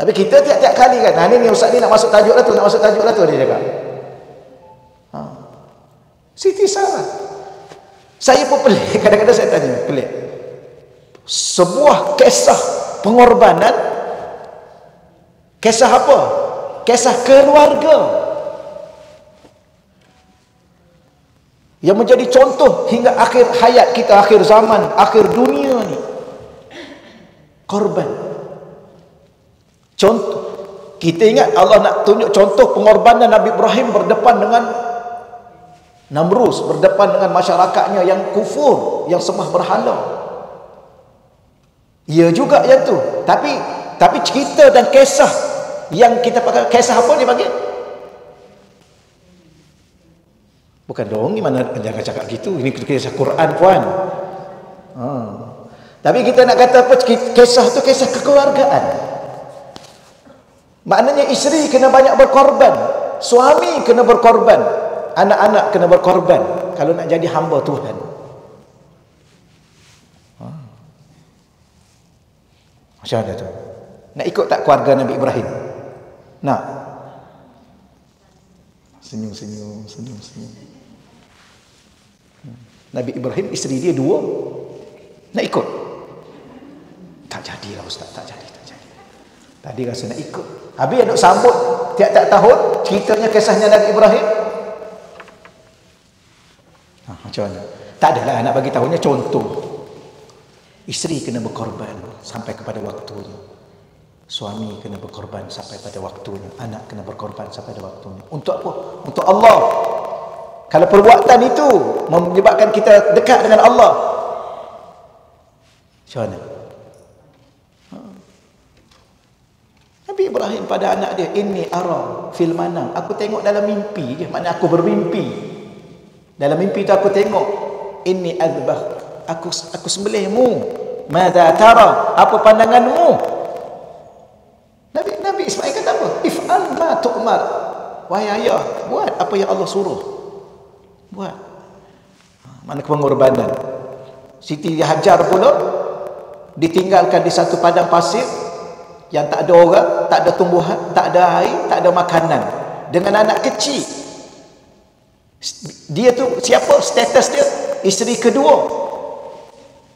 Tapi kita tiap-tiap kali kan, ni Ustaz ni nak masuk tajuk lah tu, dia cakap Siti Sarah. Saya pun pelik, kadang-kadang saya tanya, pelik. Sebuah kisah pengorbanan. Kisah apa? Kisah keluarga yang menjadi contoh hingga akhir hayat kita, akhir zaman, akhir dunia ni. Korban. Contoh. Kita ingat Allah nak tunjuk contoh pengorbanan Nabi Ibrahim berdepan dengan Namrus, berdepan dengan masyarakatnya yang kufur, yang sembah berhala. Ya juga yang tu. Tapi cerita dan kisah yang kita pakai, kisah apa dia panggil? Bukan dong, gimana jangan cakap gitu. Ini kisah Quran puan. Tapi kita nak kata apa? Kisah tu kisah kekeluargaan. Maknanya isteri kena banyak berkorban, suami kena berkorban, anak-anak kena berkorban kalau nak jadi hamba Tuhan. Macam mana tu? Nak ikut tak keluarga Nabi Ibrahim? Nak? Senyum. Nabi Ibrahim isteri dia 2. Nak ikut? Tak jadilah Ustaz, tak jadi. Tadi rasa nak ikut. Habis nak sambut tiap-tiap tahun ceritanya kisahnya Nabi Ibrahim. Macam mana? Tak adalah nak bagi tahunya contoh. Isteri kena berkorban sampai kepada waktunya. Suami kena berkorban sampai pada waktunya. Anak kena berkorban sampai pada waktunya. Untuk apa? Untuk Allah. Kalau perbuatan itu menyebabkan kita dekat dengan Allah, macam mana? Nabi Ibrahim pada anak dia, inni ara fil manam, aku tengok dalam mimpi je. Maknanya aku bermimpi. Dalam mimpi tu aku tengok, inni azbah, aku sembelihmu. Madza tara? Apa pandanganmu? Nabi Ismail kata apa? If'al ma tu'mar. Wahai ayah, buat apa yang Allah suruh. Buat. Mana pengorbanan. Siti Hajar pula ditinggalkan di satu padang pasir yang tak ada orang, tak ada tumbuhan, tak ada air, tak ada makanan, dengan anak kecil. Dia tu siapa? Status dia isteri kedua.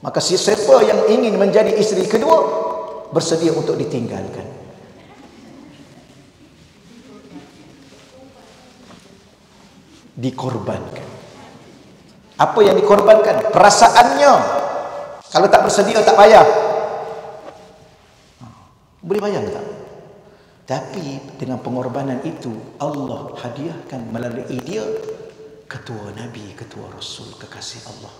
Maka siapa yang ingin menjadi isteri kedua bersedia untuk ditinggalkan. Dikorbankan. Apa yang dikorbankan? Perasaannya. Kalau tak bersedia tak payah. Boleh bayang tak? Tapi dengan pengorbanan itu Allah hadiahkan melalui dia ketua Nabi, ketua Rasul, kekasih Allah.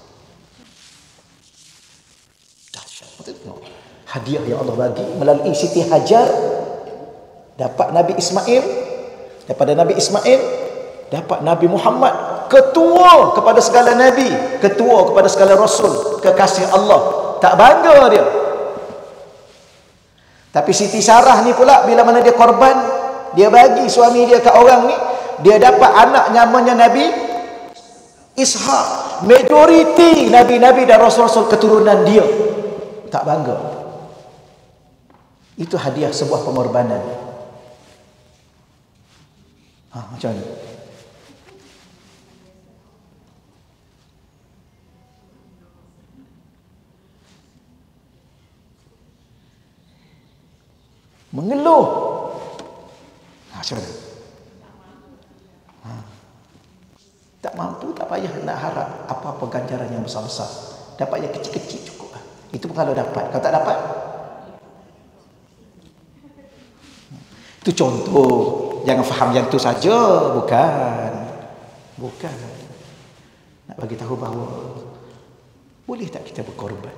Dahsyat. Hadiah yang Allah bagi melalui Siti Hajar, dapat Nabi Ismail, daripada Nabi Ismail dapat Nabi Muhammad, ketua kepada segala Nabi, ketua kepada segala Rasul, kekasih Allah. Tak bangga dia. Tapi Siti Sarah ni pula, bila mana dia korban, dia bagi suami dia ke orang ni, dia dapat anak namanya Nabi Ishak. Majoriti Nabi-Nabi dan Rasul-Rasul keturunan dia. Tak bangga. Itu hadiah sebuah pengorbanan. Macam ni. Mengeluh. Macam mana? Tak mampu, tak payah nak harap apa-apa ganjaran yang besar-besar. Dapat yang kecil-kecil cukup. Itu pun kalau dapat. Kalau tak dapat, itu contoh. Jangan faham yang tu saja. Bukan. Nak bagi tahu bahawa boleh tak kita berkorban.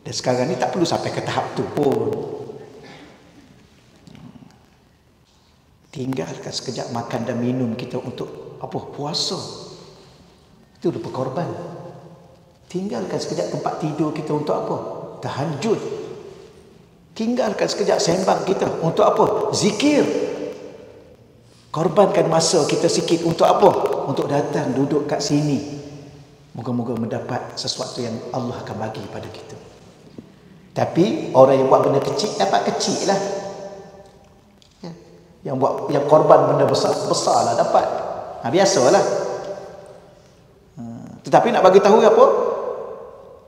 Dan sekarang ni tak perlu sampai ke tahap tu pun. Tinggalkan sekejap makan dan minum kita untuk apa? Puasa. Itu udah berkorban. Tinggalkan sekejap tempat tidur kita untuk apa? Tahajud. Tinggalkan sekejap sembang kita untuk apa? Zikir. Korbankan masa kita sikit untuk apa? Untuk datang duduk kat sini. Moga-moga mendapat sesuatu yang Allah akan bagi pada kita. Tapi orang yang buat benda kecil dapat kecil lah. Yang korban benda besar lah dapat. Biasalah. Tetapi nak bagi tahu apa?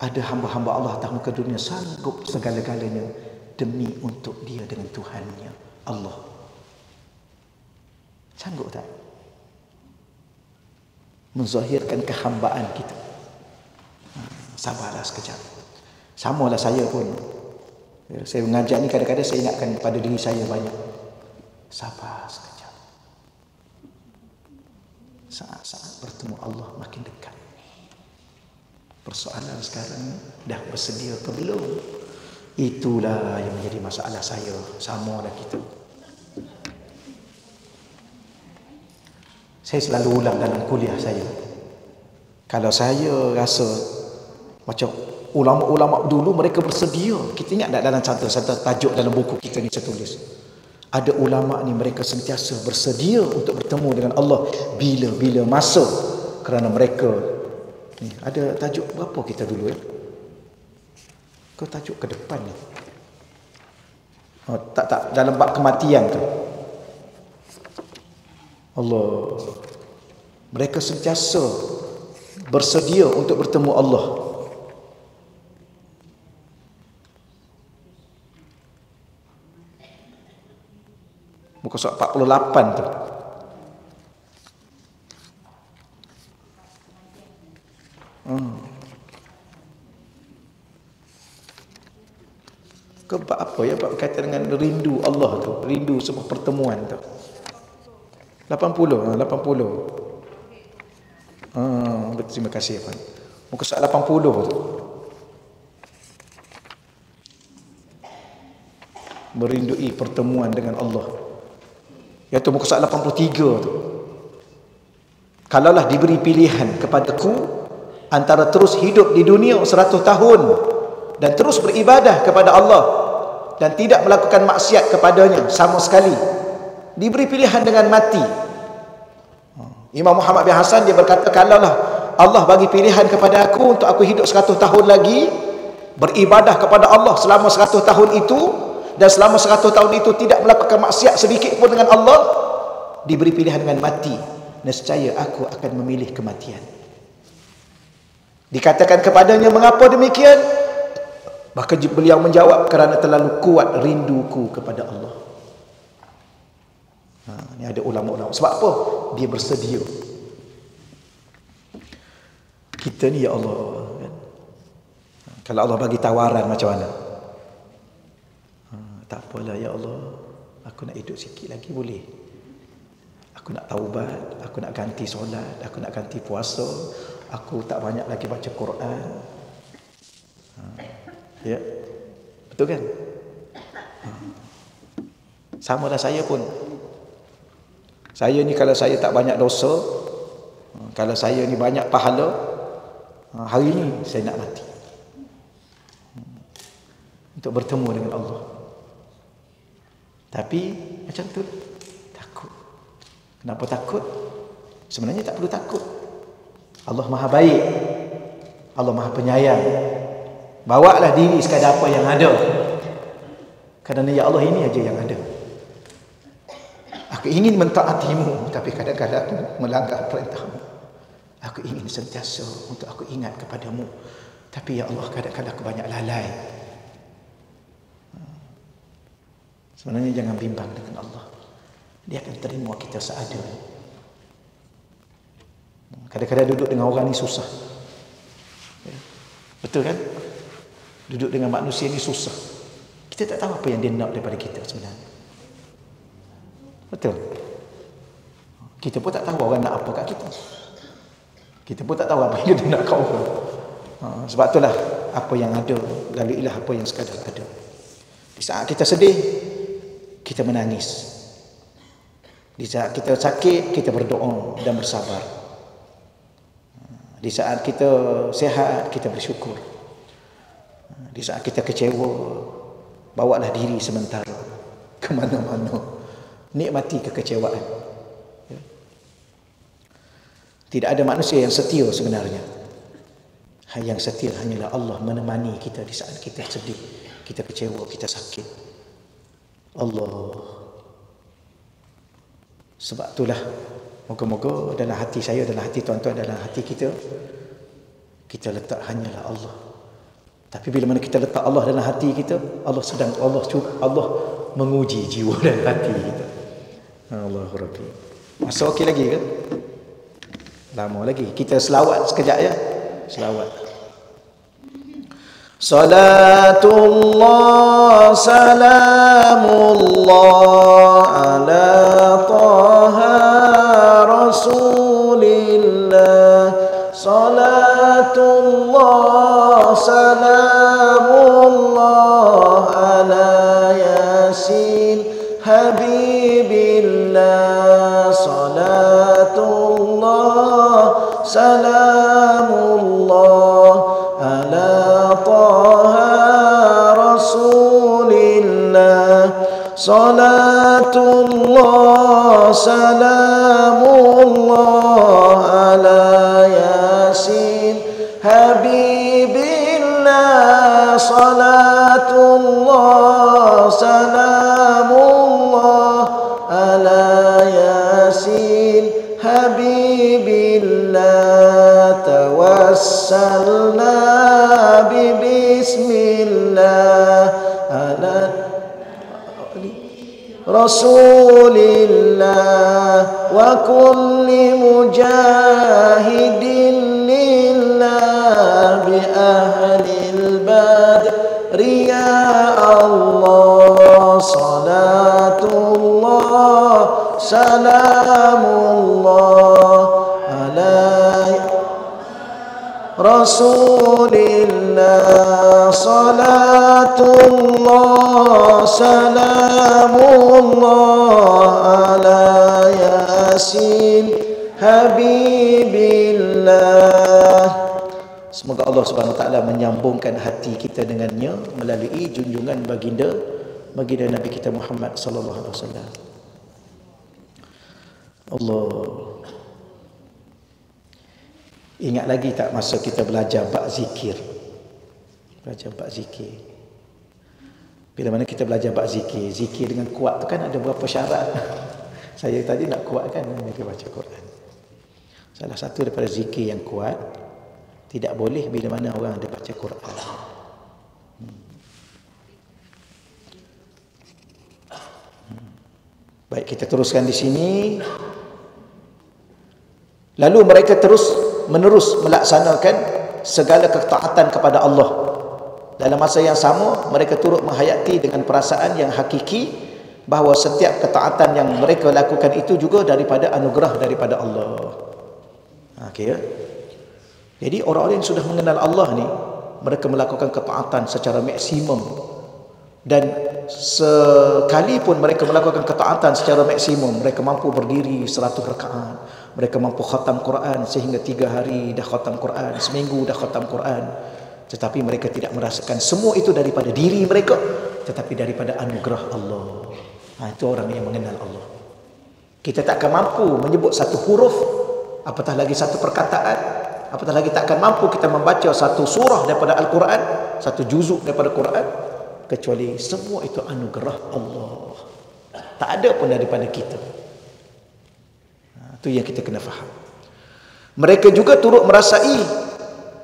Ada hamba-hamba Allah atas muka dunia sanggup segala-galanya demi untuk dia dengan Tuhannya Allah. Sanggup tak? Menzahirkan kehambaan kita. Sabarlah sekejap. Samalah saya pun. Saya mengajar ni kadang-kadang saya ingatkan pada diri saya banyak. Sabar sekejap. Saat-saat bertemu Allah makin dekat. Persoalan sekarang dah bersedia ke belum? Itulah yang menjadi masalah saya. Samalah kita. Saya selalu ulang dalam kuliah saya. Kalau saya rasa macam ulama-ulama dulu mereka bersedia. Kita ingat tak dalam satu tajuk dalam buku kita ni saya tulis. Ada ulama ni mereka sentiasa bersedia untuk bertemu dengan Allah bila-bila masa, kerana mereka ni ada tajuk berapa kita dulu ya? Ke tajuk ke depan ni? Tak dalam bab kematian tu. Allah, mereka sentiasa bersedia untuk bertemu Allah. Muka surat 48 tu. Ke bab apa ya? Bab berkaitan dengan rindu Allah tu. Rindu sebuah pertemuan tu. 80. Terima kasih Puan. Muka surat 80 tu. Merindui pertemuan dengan Allah. Iaitu muka surat 83 tu. kalaulah diberi pilihan kepadaku antara terus hidup di dunia 100 tahun dan terus beribadah kepada Allah dan tidak melakukan maksiat kepadanya sama sekali, diberi pilihan dengan mati. Imam Muhammad bin Hasan dia berkata, kalaulah Allah bagi pilihan kepada aku untuk aku hidup 100 tahun lagi, beribadah kepada Allah selama 100 tahun itu, dan selama 100 tahun itu tidak melakukan maksiat sedikit pun dengan Allah, diberi pilihan dengan mati, nescaya aku akan memilih kematian. Dikatakan kepadanya, mengapa demikian? Maka beliau menjawab, kerana terlalu kuat rinduku kepada Allah. Ini ada ulama-ulama. Sebab apa? Dia bersedia. Kita ni ya Allah kan? Kalau Allah bagi tawaran macam mana? Tak apalah ya Allah, aku nak hidup sikit lagi boleh. Aku nak taubat, aku nak ganti solat, aku nak ganti puasa, aku tak banyak lagi baca Quran. Ya, betul kan? Samalah saya pun. Saya ni kalau saya tak banyak dosa, kalau saya ni banyak pahala, hari ni saya nak mati untuk bertemu dengan Allah. Tapi macam tu, takut. Kenapa takut? Sebenarnya tak perlu takut. Allah Maha Baik, Allah Maha Penyayang. Bawalah diri sekadar apa yang ada, kerana ya Allah ini aja yang ada. Aku ingin mentaatimu, tapi kadang-kadang aku melanggar perintahmu. Aku ingin sentiasa untuk aku ingat kepadamu, tapi ya Allah kadang-kadang aku banyak lalai. Sebenarnya jangan bimbang dengan Allah. Dia akan terima kita seadanya. Kadang-kadang duduk dengan orang ni susah. Betul kan? Duduk dengan manusia ni susah. Kita tak tahu apa yang dia nak daripada kita sebenarnya. Betul? Kita pun tak tahu orang nak apa kat kita. Kita pun tak tahu apa yang dia nak kat orang. Sebab itulah, apa yang ada, laluilah apa yang sekadar ada. Di saat kita sedih, kita menangis. Di saat kita sakit, kita berdoa dan bersabar. Di saat kita sihat, kita bersyukur. Di saat kita kecewa, bawalah diri sementara ke mana-mana. Nikmati kekecewaan. Tidak ada manusia yang setia sebenarnya. Yang setia hanyalah Allah menemani kita di saat kita sedih, kita kecewa, kita sakit. Allah. Sebab itulah, moga-moga dalam hati saya, dalam hati tuan-tuan, dalam hati kita, kita letak hanyalah Allah. Tapi bila mana kita letak Allah dalam hati kita, Allah menguji jiwa dan hati kita. Allahu Rabbi. Masa okey lagi ke? Lama lagi. Kita selawat sekejap ya. Selawat. Salatullah salamullah ala taha rasulillah. Salatullah salamullah ala yasin habibillah. Salatullah salamullah ala taha rasulillah. Salatullah salamullah ala yasin habibillah. Salatullah salamullah ala yasin habibillah. Tawassalna bismillah ala rasulillah wa kulli mujahidin lillah bi ahlil badri ya Allah. Salatullah salamullah ala rasulillah. Salatullah salamullah ala yasin habibillah. Semoga Allah Subhanahu Wa Taala menyambungkan hati kita dengannya melalui junjungan baginda Nabi kita Muhammad sallallahu alaihi wasallam. Allah. Ingat lagi tak masa kita belajar bab zikir? Belajar bab zikir. Bila mana kita belajar bab zikir, zikir dengan kuat tu kan ada beberapa syarat. Saya tadi nak kuatkan mereka baca Quran. Salah satu daripada zikir yang kuat, tidak boleh bila mana orang ada baca Quran. Baik, kita teruskan di sini. Lalu mereka terus-menerus melaksanakan segala ketaatan kepada Allah. Dalam masa yang sama, mereka turut menghayati dengan perasaan yang hakiki bahawa setiap ketaatan yang mereka lakukan itu juga daripada anugerah daripada Allah. Okey ya. Jadi orang-orang yang sudah mengenal Allah ni, mereka melakukan ketaatan secara maksimum. Dan sekalipun mereka melakukan ketaatan secara maksimum, mereka mampu berdiri 100 rakaat, mereka mampu khatam Quran sehingga 3 hari dah khatam Quran, seminggu dah khatam Quran, tetapi mereka tidak merasakan semua itu daripada diri mereka, tetapi daripada anugerah Allah. Itu orang yang mengenal Allah. Kita tak akan mampu menyebut satu huruf, apatah lagi satu perkataan, apatah lagi tak akan mampu kita membaca satu surah daripada Al-Quran, satu juzuk daripada Quran, kecuali semua itu anugerah Allah. Tak ada pun daripada kita. Itu yang kita kena faham. Mereka juga turut merasai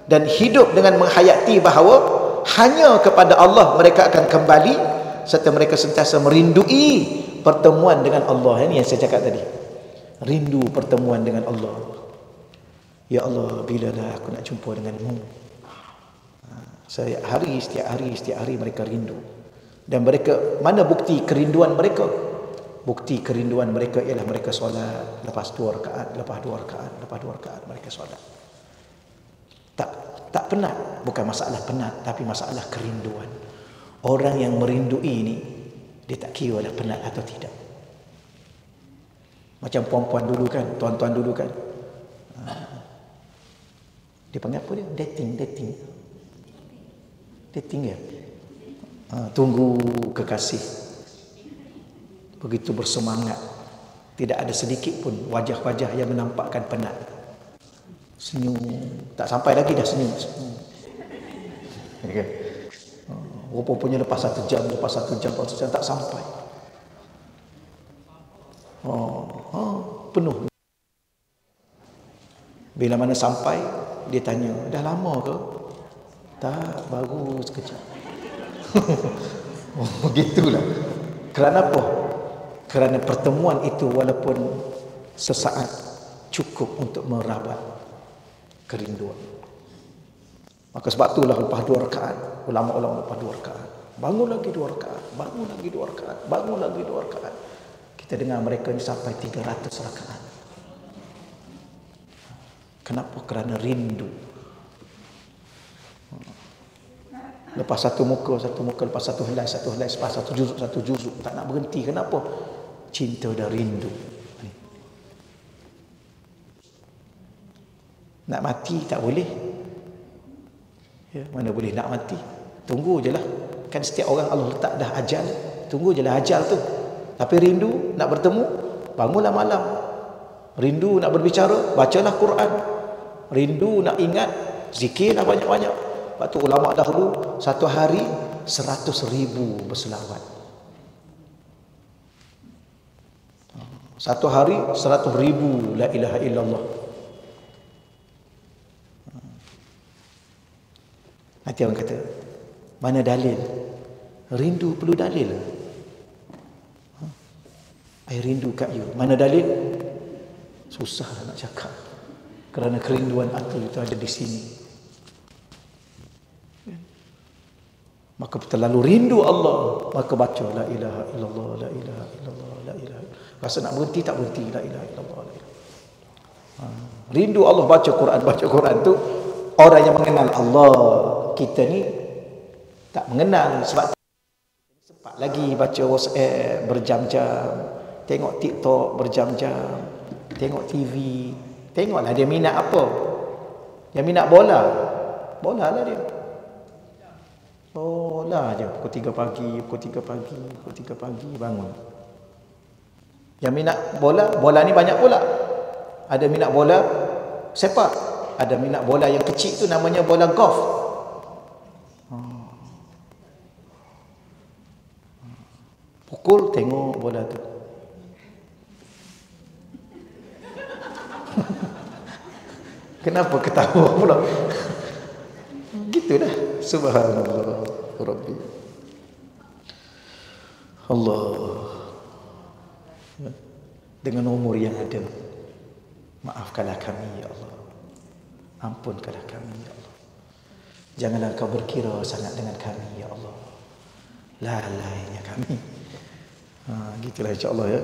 dan hidup dengan menghayati bahawa hanya kepada Allah mereka akan kembali, serta mereka sentiasa merindui pertemuan dengan Allah. Ini yang saya cakap tadi. Rindu pertemuan dengan Allah. Ya Allah, bilalah aku nak jumpa denganmu. Setiap hari mereka rindu. Dan mereka, mana bukti kerinduan mereka? Bukti kerinduan mereka ialah mereka solat lepas 2 rakaat, lepas 2 rakaat, lepas 2 rakaat mereka solat. Tak penat, bukan masalah penat, tapi masalah kerinduan. Orang yang merindui ini, dia tak kira lah penat atau tidak. Macam puan-puan dulu kan, tuan-tuan dulu kan. Dia panggil apa dia? Dating ya. Tunggu kekasih. Begitu bersemangat. Tidak ada sedikit pun wajah-wajah yang menampakkan penat. Senyum. Tak sampai lagi dah senyum. Okay. Rupanya lepas 1 jam, lepas 1 jam tak sampai. Penuh. Bila mana sampai, dia tanya, dah lama ke? Tak, baru sekejap. Begitulah. Kerana apa? Kerana pertemuan itu walaupun sesaat cukup untuk merabat kerinduan. Maka sebab itulah lepas 2 rakaat, ulama-ulama lepas 2 rakaat, bangun lagi 2 rakaat, bangun lagi 2 rakaat, bangun lagi 2 rakaat. Kita dengar mereka ni sampai 300 rakaat. Kenapa? Kerana rindu. Lepas satu muka, lepas satu helai, lepas satu juzuk, tak nak berhenti. Kenapa? Cinta dan rindu. Nak mati tak boleh. Ya, mana boleh nak mati? Tunggu je lah. Kan setiap orang Allah letak dah ajal. Tunggu je lah ajal tu. Tapi rindu nak bertemu, bangunlah malam. Rindu nak berbicara, bacalah Quran. Rindu nak ingat, zikirlah banyak-banyak. Sebab tu ulama dahulu satu hari 100,000 berselawat. Satu hari 100,000 la ilaha illallah. Nanti orang kata, mana dalil? Rindu perlu dalil. I rindu kat you. Mana dalil? Susah nak cakap. Kerana kerinduan aku itu ada di sini. Maka terlalu rindu Allah, maka baca la ilaha illallah, la ilaha illallah, la ilaha illallah. Rasa nak berhenti tak berhenti, la ilaha illallah, la ilaha. Rindu Allah, baca Quran tu orang yang mengenal Allah. Kita ni tak mengenal, sebab sempat lagi baca WhatsApp berjam-jam, tengok TikTok berjam-jam, tengok TV Tengoklah dia minat apa. Yang minat bola. Bola lah dia. Bola je. Pukul 3 pagi bangun. Yang minat bola, bola ni banyak pula. Ada minat bola sepak. Ada minat bola yang kecil tu namanya bola golf. Pukul tengok bola tu. Kenapa ketawa pula? Gitulah. Subhanallah Rabbi. Allah. Dengan umur yang ada, maafkanlah kami ya Allah. Ampunkanlah kami ya Allah. Janganlah kau berkira sangat dengan kami ya Allah. Lalainya kami. Gitulah insya-Allah ya.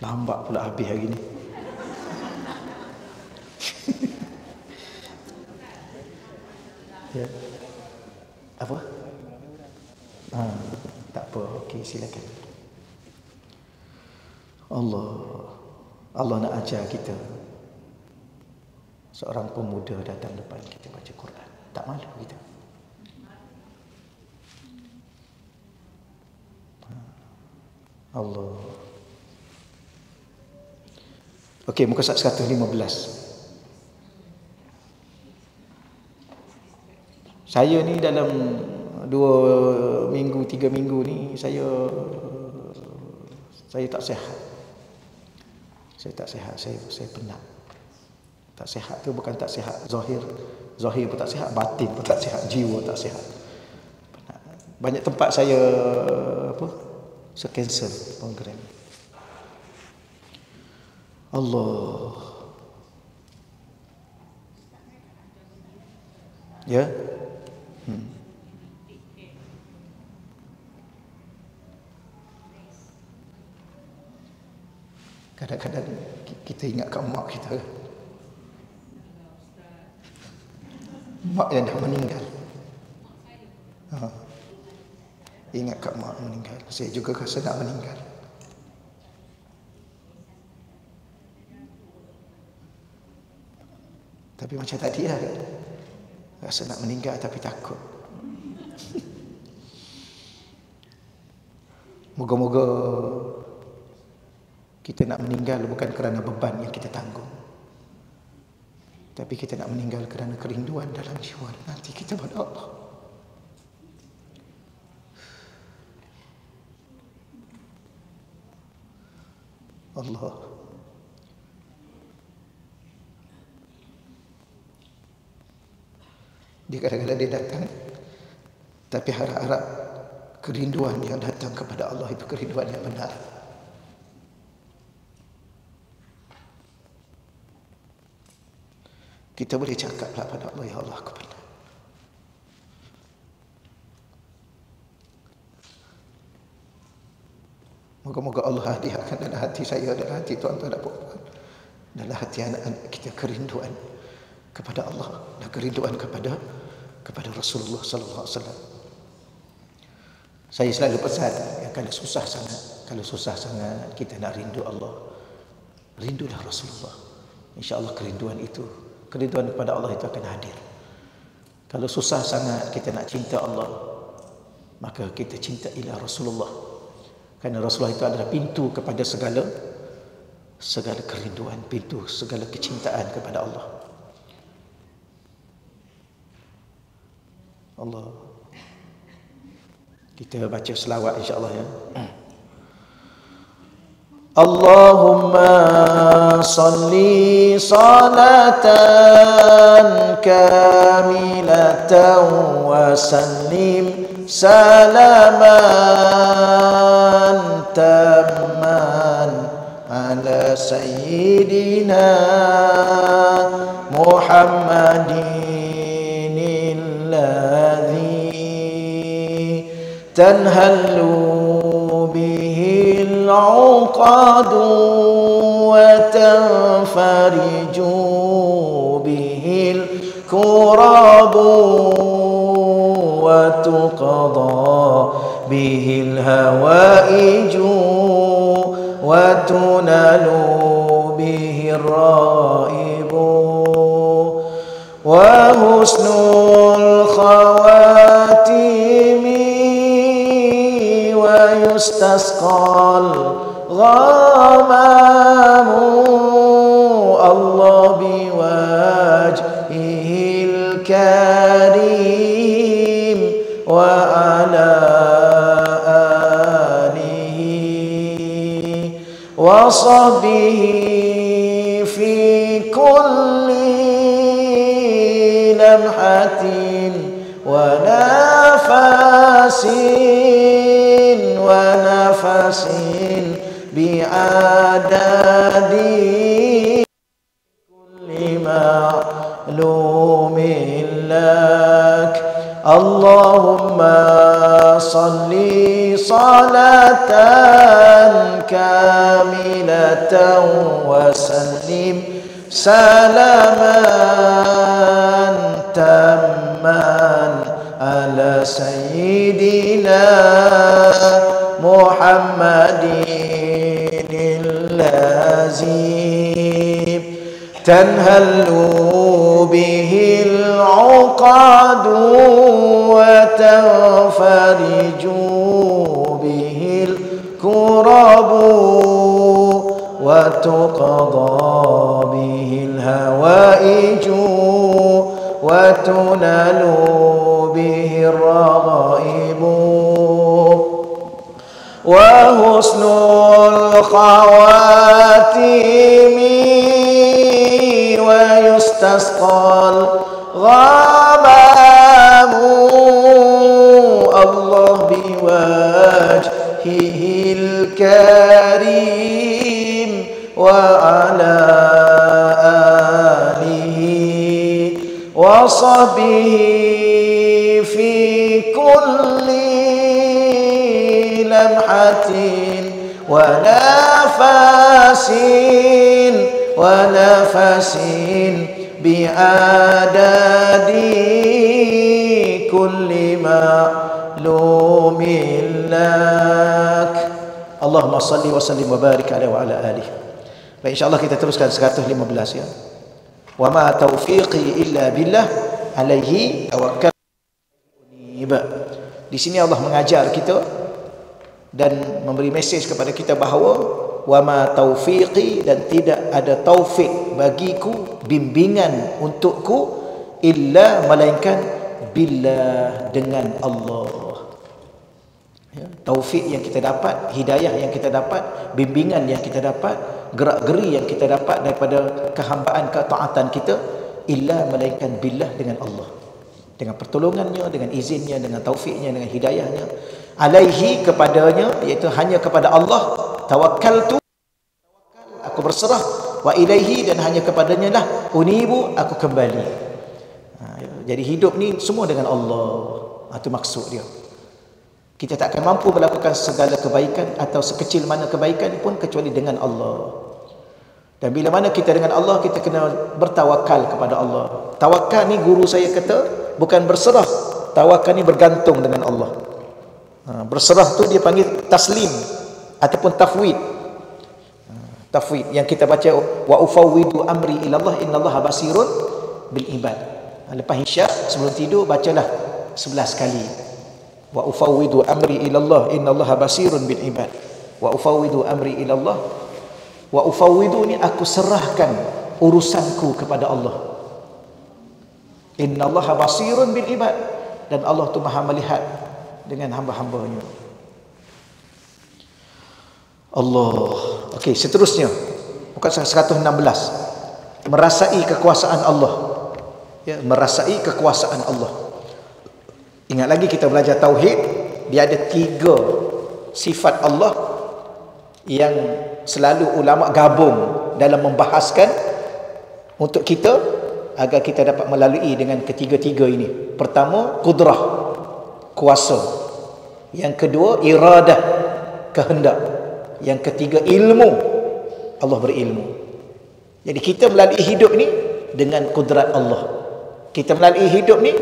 Lambat pula habis hari ni. Ya. Apa? Tak apa. Okey, silakan. Allah nak ajar kita. Seorang pemuda datang depan kita baca Quran. Tak malu kita. Allah. Okey, muka surat 115. Saya ni dalam 2 minggu, 3 minggu ni saya tak sihat. Saya tak sihat, saya penat. Tak sihat tu bukan tak sihat zahir. Zahir pun tak sihat, batin pun tak sihat, jiwa tak sihat. Penat. Banyak tempat saya cancel program. Allah. Ya. Kadang-kadang kita ingat kat mak kita. Mak yang dah meninggal. Ingat kat mak meninggal. Saya juga rasa nak meninggal. Tapi macam tadi lah. Rasa nak meninggal tapi takut. Moga-moga kita nak meninggal bukan kerana beban yang kita tanggung, tapi kita nak meninggal kerana kerinduan dalam jiwa dan hati kita pada Allah. Allah. Dia kadang-kadang dia datang, tapi harap-harap kerinduan yang datang kepada Allah itu kerinduan yang benar. Kita boleh cakaplah pada Allah, ya Allah, aku benar. Moga-moga Allah hadiahkan dalam hati saya, dalam hati tuan-tuan dan puan-puan, dalam hati anak-anak kita kerinduan kepada Allah dan kerinduan kepada Rasulullah sallallahu alaihi wasallam. Saya selalu pesan, ya, kalau susah sangat kita nak rindu Allah, rindulah Rasulullah. Insya-Allah kerinduan kepada Allah itu akan hadir. Kalau susah sangat kita nak cinta Allah, maka kita cinta ila Rasulullah. Kerana Rasulullah itu adalah pintu kepada segala kerinduan, pintu segala kecintaan kepada Allah. Allah. Kita baca selawat insya-Allah ya. Allahumma salli salatan kamilatan wa sallim salaman tamman ala sayyidina Muhammadin alladhi tanhallu bihi العقد وتنفرج به الكرب وتقضى به الهوائج وتنال به الرائب وحسن الخواتيم ويستسقى الغمام الله بوجهه الكريم وعلى آله وصحبه في كل لمحة ونفس بعدد كل معلوم لك اللهم صل صلاة كاملة وسلم سلاما تاما على سيدنا محمد الذي تنهل به العقد وتنفرج به الكرب وتقضى به الهوائج وتنال به الرغائب وحسن الخواتيم ويستسقى الغمام الله بوجهه الكريم وعلى آله وصحبه في كل لمحة ونفس بعدد كل معلوم لك اللهم صل وسلم وبارك عليه وعلى آله. Baik, insyaAllah kita teruskan 115 ya. Wa ma taufiqi illa billah alaihi tawakkal. Di sini Allah mengajar kita dan memberi mesej kepada kita bahawa wa ma taufiqi, dan tidak ada taufik bagiku, bimbingan untukku, illa melainkan billah, dengan Allah. Ya, taufik yang kita dapat, hidayah yang kita dapat, bimbingan yang kita dapat, gerak-geri yang kita dapat daripada kehambaan, ketaatan kita, illa melainkan billah, dengan Allah, dengan pertolongannya, dengan izinnya, dengan taufiknya, dengan hidayahnya. Alaihi, kepadanya, iaitu hanya kepada Allah. Tawakkaltu, aku berserah. Wa ilaihi, dan hanya kepadanya lah. Unibu, aku kembali. Jadi hidup ni semua dengan Allah. Itu maksud dia. Kita tak akan mampu melakukan segala kebaikan atau sekecil mana kebaikan pun kecuali dengan Allah. Dan bila mana kita dengan Allah, kita kena bertawakal kepada Allah. Tawakal ni guru saya kata bukan berserah. Tawakal ni bergantung dengan Allah. Berserah tu dia panggil taslim ataupun tafwid. Tafwid yang kita baca wa ufawwidu amri ila Allah innallaha basirun bil ibad. Lepas isyak sebelum tidur bacalah 11 kali. Wa ufawwidu amri ila Allah innallaha basirun bil ibad. Wa ufawwidu amri ila Allah. Wa ufawwidu ni aku serahkan urusanku kepada Allah. Innallaha basirun bil ibad, dan Allah tu Maha melihat dengan hamba-hambanya. Allah. Okey, seterusnya bukan 116. Merasai kekuasaan Allah. Ya, merasai kekuasaan Allah. Ingat lagi kita belajar tauhid, dia ada 3 sifat Allah yang selalu ulama gabung dalam membahaskan untuk kita agar kita dapat melalui dengan ketiga-tiga ini. Pertama, kudrah, kuasa. Yang kedua, iradah, kehendak. Yang ketiga, ilmu. Allah berilmu. Jadi kita melalui hidup ni dengan kudrat Allah. Kita melalui hidup ni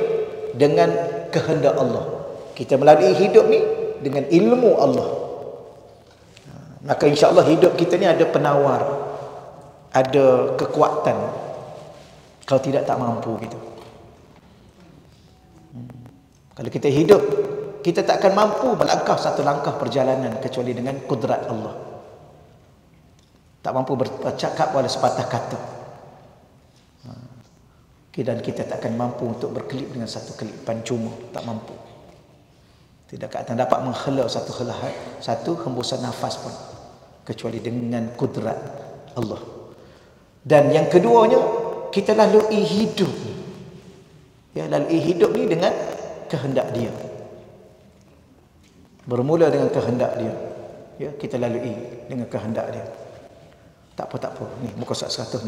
dengan kehendak Allah. Kita melalui hidup ni dengan ilmu Allah. Maka insya-Allah hidup kita ni ada penawar, ada kekuatan. Kalau tidak tak mampu kita. Kalau kita hidup, kita tak akan mampu melangkah satu langkah perjalanan kecuali dengan kudrat Allah. Tak mampu bercakap walau sepatah kata. Dan kita tak akan mampu untuk berkelip dengan satu kelipan cuma, tak mampu. Tidak akan dapat menghela satu hembusan nafas pun kecuali dengan kudrat Allah. Dan yang keduanya, kita lalui hidup ni. Ya, lalui hidup ni dengan kehendak dia. Bermula dengan kehendak dia. Ya, kita lalui dengan kehendak dia. Tak apa. Ni muka surat 116.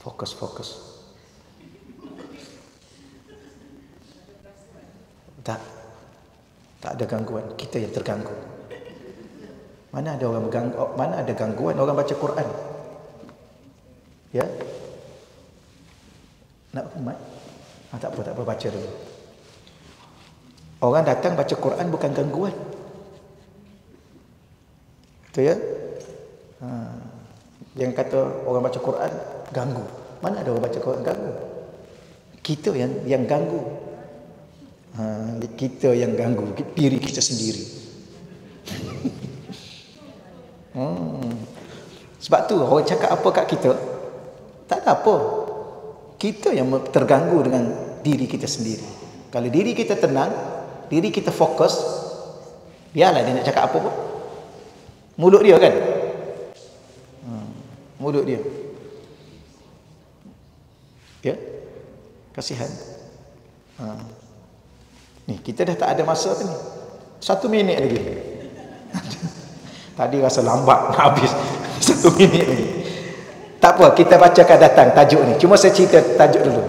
Fokus. Tak ada gangguan, kita yang terganggu. Mana ada gangguan orang baca Quran? Ya? Nak umat? Tak apa, baca dulu. Orang datang baca Quran bukan gangguan. Betul ya? Yang kata orang baca Quran ganggu. Mana ada orang baca Quran ganggu? Kita yang ganggu. Kita yang ganggu diri kita sendiri. Sebab tu orang cakap apa kat kita, tak ada apa. Kita yang terganggu dengan diri kita sendiri. Kalau diri kita tenang, diri kita fokus, biarlah dia nak cakap apa pun. Mulut dia kan, mulut dia. Ya, kasihan. Ni kita dah tak ada masa tu ni. 1 minit lagi. Tadi rasa lambat nak habis. 1 minit lagi. Tak apa, kita bacakan datang tajuk ni. Cuma saya cerita tajuk dulu.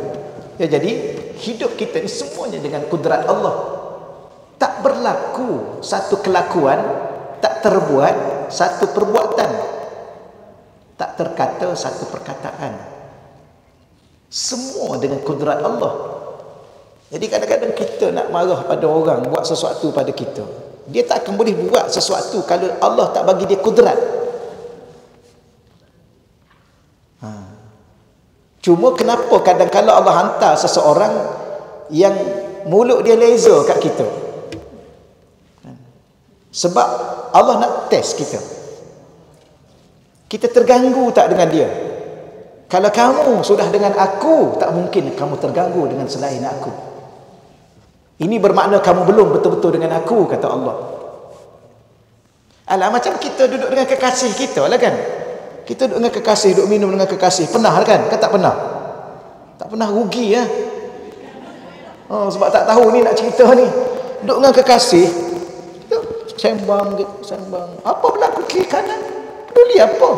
Ya, jadi hidup kita ni semuanya dengan kudrat Allah. Tak berlaku satu kelakuan, tak terbuat satu perbuatan, tak terkata satu perkataan. Semua dengan kudrat Allah. Jadi kadang-kadang kita nak marah pada orang buat sesuatu pada kita. Dia tak akan boleh buat sesuatu kalau Allah tak bagi dia kudrat. Cuma kenapa kadang-kadang Allah hantar seseorang yang mulut dia laser kat kita? Sebab Allah nak test kita. Kita terganggu tak dengan dia? Kalau kamu sudah dengan aku, tak mungkin kamu terganggu dengan selain aku. Ini bermakna kamu belum betul-betul dengan aku, kata Allah. Alah, macam kita duduk dengan kekasih kita lah kan. Kita duduk dengan kekasih, duduk minum dengan kekasih. Pernah kan? Kan tak pernah? Tak pernah, rugi ya. Sebab tak tahu ni nak cerita ni. Duduk dengan kekasih, sembang. Apa berlaku kiri kanan? Peduli apa?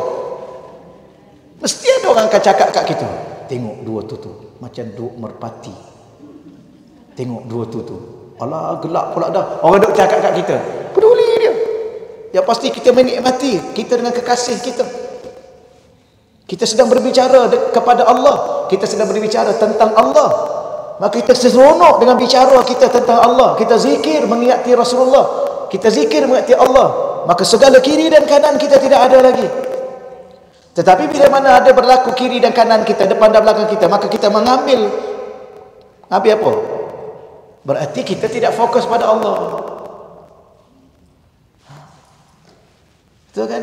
Mesti ada orang akan cakap kat kita. Tengok dua tu macam duk merpati. Tengok dua tu. Alah, gelap pula dah. Orang duk cakap kat kita. Peduli dia. Yang pasti kita menikmati kita dengan kekasih kita. Kita sedang berbicara kepada Allah. Kita sedang berbicara tentang Allah. Maka kita seronok dengan bicara kita tentang Allah. Kita zikir mengingati Rasulullah. Kita zikir mengingati Allah. Maka segala kiri dan kanan kita tidak ada lagi. Tetapi bila mana ada berlaku kiri dan kanan kita, depan dan belakang kita, maka kita mengambil apa? Berarti kita tidak fokus pada Allah. Betul kan?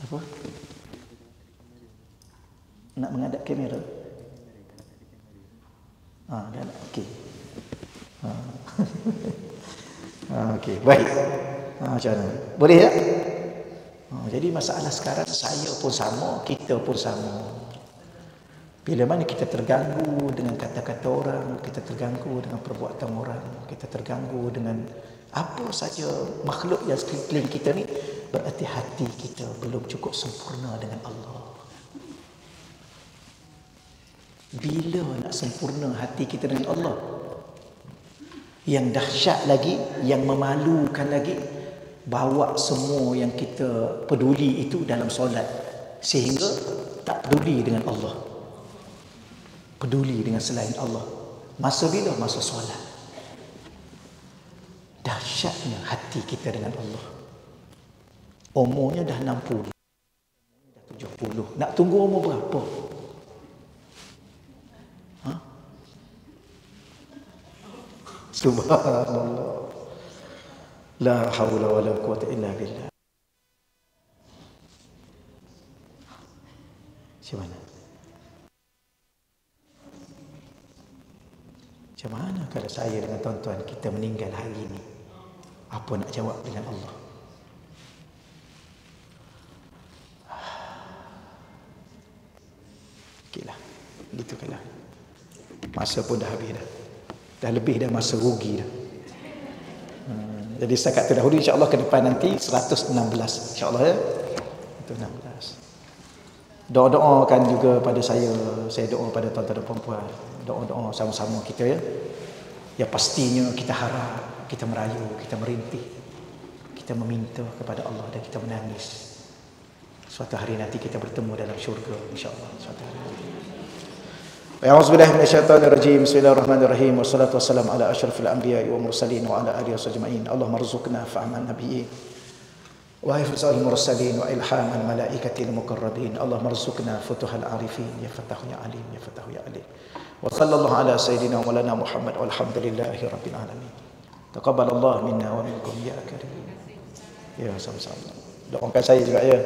Apa? Nak menghadap kamera? Dah nak. Okey. Okey, baik. Macam mana? Boleh tak? Jadi masalah sekarang saya pun sama, kita pun sama. Bila mana kita terganggu dengan kata-kata orang, kita terganggu dengan perbuatan orang, kita terganggu dengan apa saja makhluk yang sekeliling kita ni, berarti hati kita belum cukup sempurna dengan Allah. Bila nak sempurna hati kita dengan Allah? Yang dahsyat lagi, yang memalukan lagi, bawa semua yang kita peduli itu dalam solat, sehingga tak peduli dengan Allah, peduli dengan selain Allah. Masa bila? Masa solat. Dahsyatnya hati kita dengan Allah. Umurnya dah 60, dah 70. Nak tunggu umur berapa? Ha? Subhanallah. La haula wala quwwata illa billah. Macam mana? Macam mana kalau saya dengan tuan-tuan kita meninggal hari ini? Apa nak jawab dengan Allah? Okeylah. Gitulah. Masa pun dah habis dah. Dah lebih dah masa rugi dah. Jadi setakat tu dahulu, insya-Allah ke depan nanti 116 insya-Allah ya. 116. Doa-doakan juga pada saya doa pada tuan-tuan dan puan-puan. Doa-doa sama-sama kita ya. Ya pastinya kita harap, kita merayu, kita merintih, kita meminta kepada Allah dan kita menangis. Suatu hari nanti kita bertemu dalam syurga insya-Allah suatu hari. A'udzubillahi minasyaitonirrajim. Bismillahirrahmanirrahim. Wassalatu wassalamu ala asyrafil anbiya'i wa mursalin wa ala alihi wasajma'in. Allahumma rzuqna fahman nabiyyin wa hifzal mursalin wa ilhaman malaikatil muqarrabin. Allahumma rzuqna futuhal arifin ya fatahu ya alim ya fatahu ya alim. Wa sallallahu ala sayyidina wa lana Muhammad walhamdulillahi rabbil alamin. Taqabbalallahu minna wa minkum ya karim. Ya sama-sama. Doakan saya juga ya.